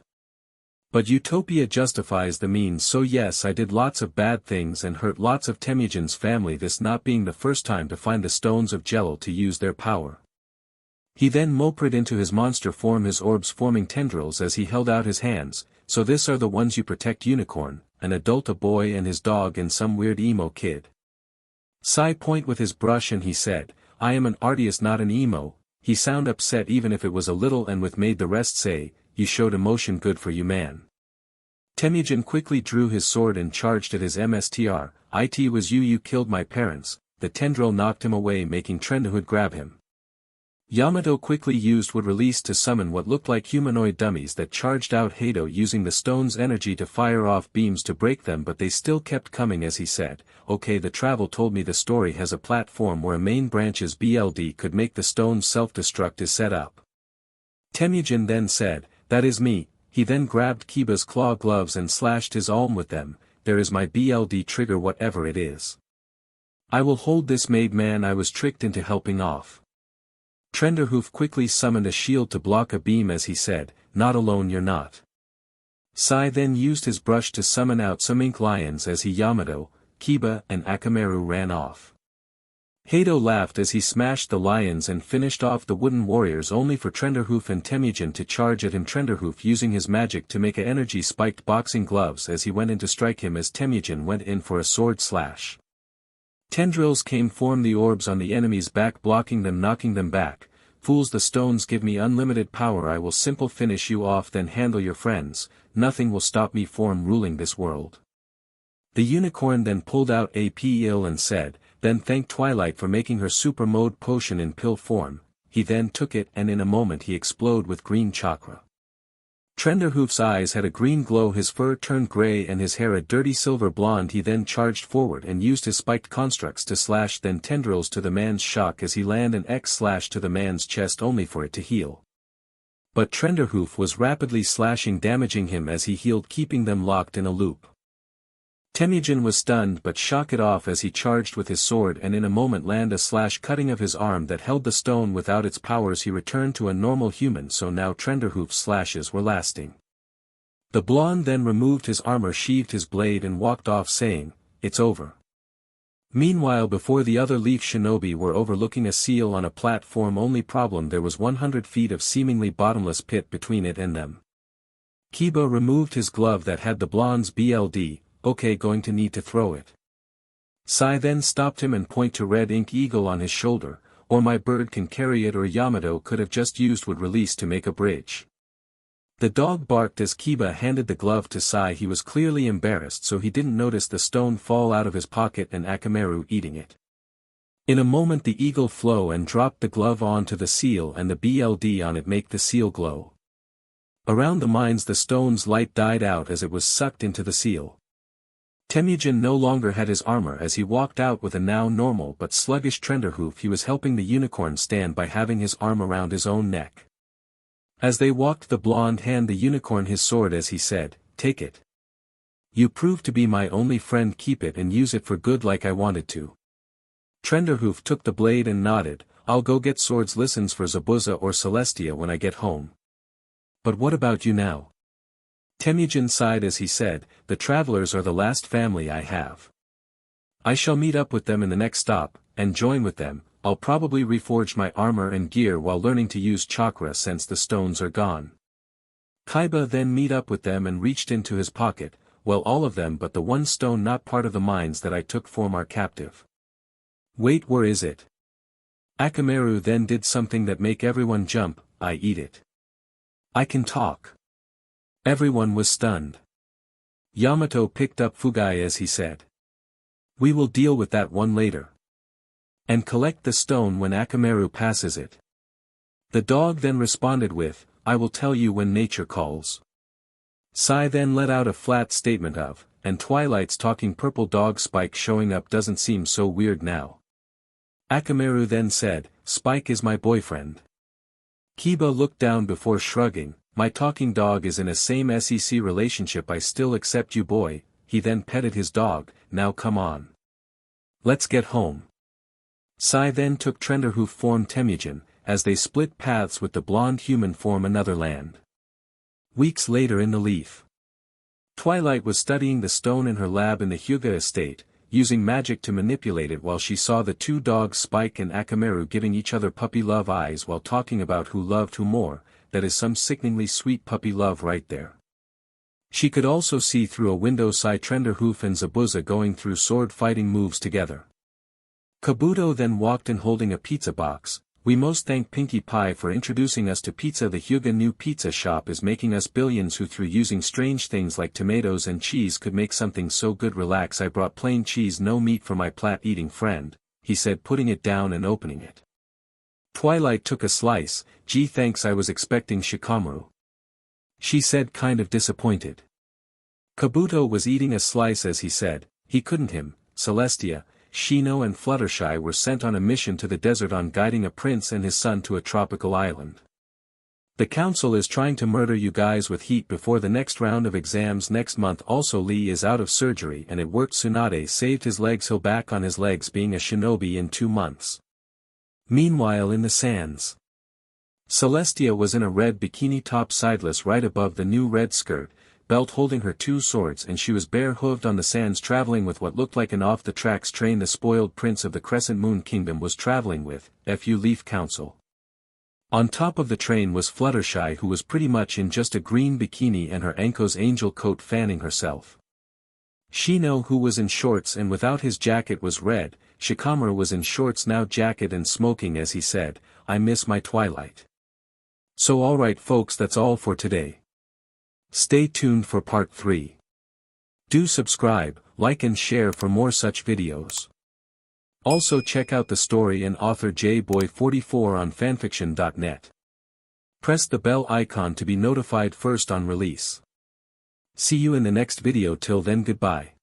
But utopia justifies the means, so yes I did lots of bad things and hurt lots of Temujin's family, this not being the first time to find the stones of Jello to use their power. He then moped into his monster form, his orbs forming tendrils as he held out his hands. So this are the ones you protect, unicorn, an adult, a boy and his dog and some weird emo kid. Sai point with his brush and he said, I am an artist not an emo. He sound upset even if it was a little and with made the rest say, you showed emotion, good for you man. Temujin quickly drew his sword and charged at his Mstr, it was you killed my parents. The tendril knocked him away making Trenderhoof grab him. Yamato quickly used would release to summon what looked like humanoid dummies that charged out Hato using the stone's energy to fire off beams to break them, but they still kept coming as he said, okay, the travel told me the story has a platform where a main branch's BLD could make the stone's self-destruct is set up. Temujin then said, that is me. He then grabbed Kiba's claw gloves and slashed his arm with them, there is my BLD trigger whatever it is. I will hold this made man, I was tricked into helping off. Trenderhoof quickly summoned a shield to block a beam as he said, not alone you're not. Sai then used his brush to summon out some ink lions as he Yamato, Kiba and Akamaru ran off. Hato laughed as he smashed the lions and finished off the wooden warriors only for Trenderhoof and Temujin to charge at him, Trenderhoof using his magic to make a energy spiked boxing gloves as he went in to strike him as Temujin went in for a sword slash. Tendrils came form the orbs on the enemy's back blocking them knocking them back. Fools, the stones give me unlimited power, I will simple finish you off then handle your friends, nothing will stop me form ruling this world. The unicorn then pulled out a pill and said, then thank Twilight for making her super mode potion in pill form. He then took it and in a moment he exploded with green chakra. Trenderhoof's eyes had a green glow, his fur turned gray and his hair a dirty silver blonde. He then charged forward and used his spiked constructs to slash then tendrils to the man's shock as he landed an X slash to the man's chest only for it to heal. But Trenderhoof was rapidly slashing, damaging him as he healed, keeping them locked in a loop. Temujin was stunned but shook it off as he charged with his sword and in a moment land a slash cutting of his arm that held the stone. Without its powers he returned to a normal human, so now Trenderhoof's slashes were lasting. The blonde then removed his armor, sheathed his blade and walked off saying, "It's over." Meanwhile, before the other leaf shinobi were overlooking a seal on a platform. Only problem, there was 100 feet of seemingly bottomless pit between it and them. Kiba removed his glove that had the blonde's BLD. "Okay, going to need to throw it." Sai then stopped him and pointed to red ink eagle on his shoulder, "Or my bird can carry it, or Yamato could have just used wood release to make a bridge." The dog barked as Kiba handed the glove to Sai. He was clearly embarrassed, so he didn't notice the stone fall out of his pocket and Akamaru eating it. In a moment the eagle flew and dropped the glove onto the seal and the BLD on it make the seal glow. Around the mines the stone's light died out as it was sucked into the seal. Temujin no longer had his armor as he walked out with a now normal but sluggish Trenderhoof. He was helping the unicorn stand by having his arm around his own neck. As they walked, the blonde handed the unicorn his sword as he said, "Take it. You proved to be my only friend, keep it and use it for good like I wanted to." Trenderhoof took the blade and nodded, "I'll go get swords lessons for Zabuza or Celestia when I get home." "But what about you now?" Temujin sighed as he said, "The travelers are the last family I have. I shall meet up with them in the next stop, and join with them. I'll probably reforge my armor and gear while learning to use chakra since the stones are gone." Kaiba then meet up with them and reached into his pocket, "Well, all of them but the one stone not part of the mines that I took from our captive." "Wait, where is it?" Akamaru then did something that make everyone jump, "I eat it. I can talk." Everyone was stunned. Yamato picked up Fugai as he said, "We will deal with that one later. And collect the stone when Akamaru passes it." The dog then responded with, "I will tell you when nature calls." Sai then let out a flat statement of, "And Twilight's talking purple dog Spike showing up doesn't seem so weird now." Akamaru then said, "Spike is my boyfriend." Kiba looked down before shrugging, "My talking dog is in a same SEC relationship, I still accept you boy." He then petted his dog, "Now come on. Let's get home." Sai then took Trenderhoof form Temujin, as they split paths with the blonde human form another land. Weeks later in the leaf. Twilight was studying the stone in her lab in the Hyuga estate, using magic to manipulate it while she saw the two dogs Spike and Akamaru giving each other puppy love eyes while talking about who loved who more. That is some sickeningly sweet puppy love right there. She could also see through a window Sai, Trenderhoof and Zabuza going through sword fighting moves together. Kabuto then walked in holding a pizza box. "We most thank Pinkie Pie for introducing us to pizza. The Hyuga new pizza shop is making us billions who through using strange things like tomatoes and cheese could make something so good. Relax, I brought plain cheese, no meat for my plat-eating friend," he said, putting it down and opening it. Twilight took a slice. "Gee, thanks, I was expecting Shikamaru," she said, kind of disappointed. Kabuto was eating a slice as he said, "He couldn't him. Celestia, Shino and Fluttershy were sent on a mission to the desert on guiding a prince and his son to a tropical island. The council is trying to murder you guys with heat before the next round of exams next month. Also Lee is out of surgery and it worked. Tsunade saved his legs. He'll back on his legs being a shinobi in 2 months. Meanwhile in the sands. Celestia was in a red bikini top sideless right above the new red skirt, belt holding her 2 swords, and she was bare-hooved on the sands traveling with what looked like an off-the-tracks train the spoiled prince of the Crescent Moon Kingdom was traveling with, FU Leaf Council. On top of the train was Fluttershy, who was pretty much in just a green bikini and her Anko's angel coat fanning herself. Shino, who was in shorts and without his jacket, was red. Shikamaru was in shorts now, jacket and smoking as he said, "I miss my Twilight." So alright folks, that's all for today. Stay tuned for part 3. Do subscribe, like and share for more such videos. Also check out the story and author JBoy44 on fanfiction.net. Press the bell icon to be notified first on release. See you in the next video. Till then, goodbye.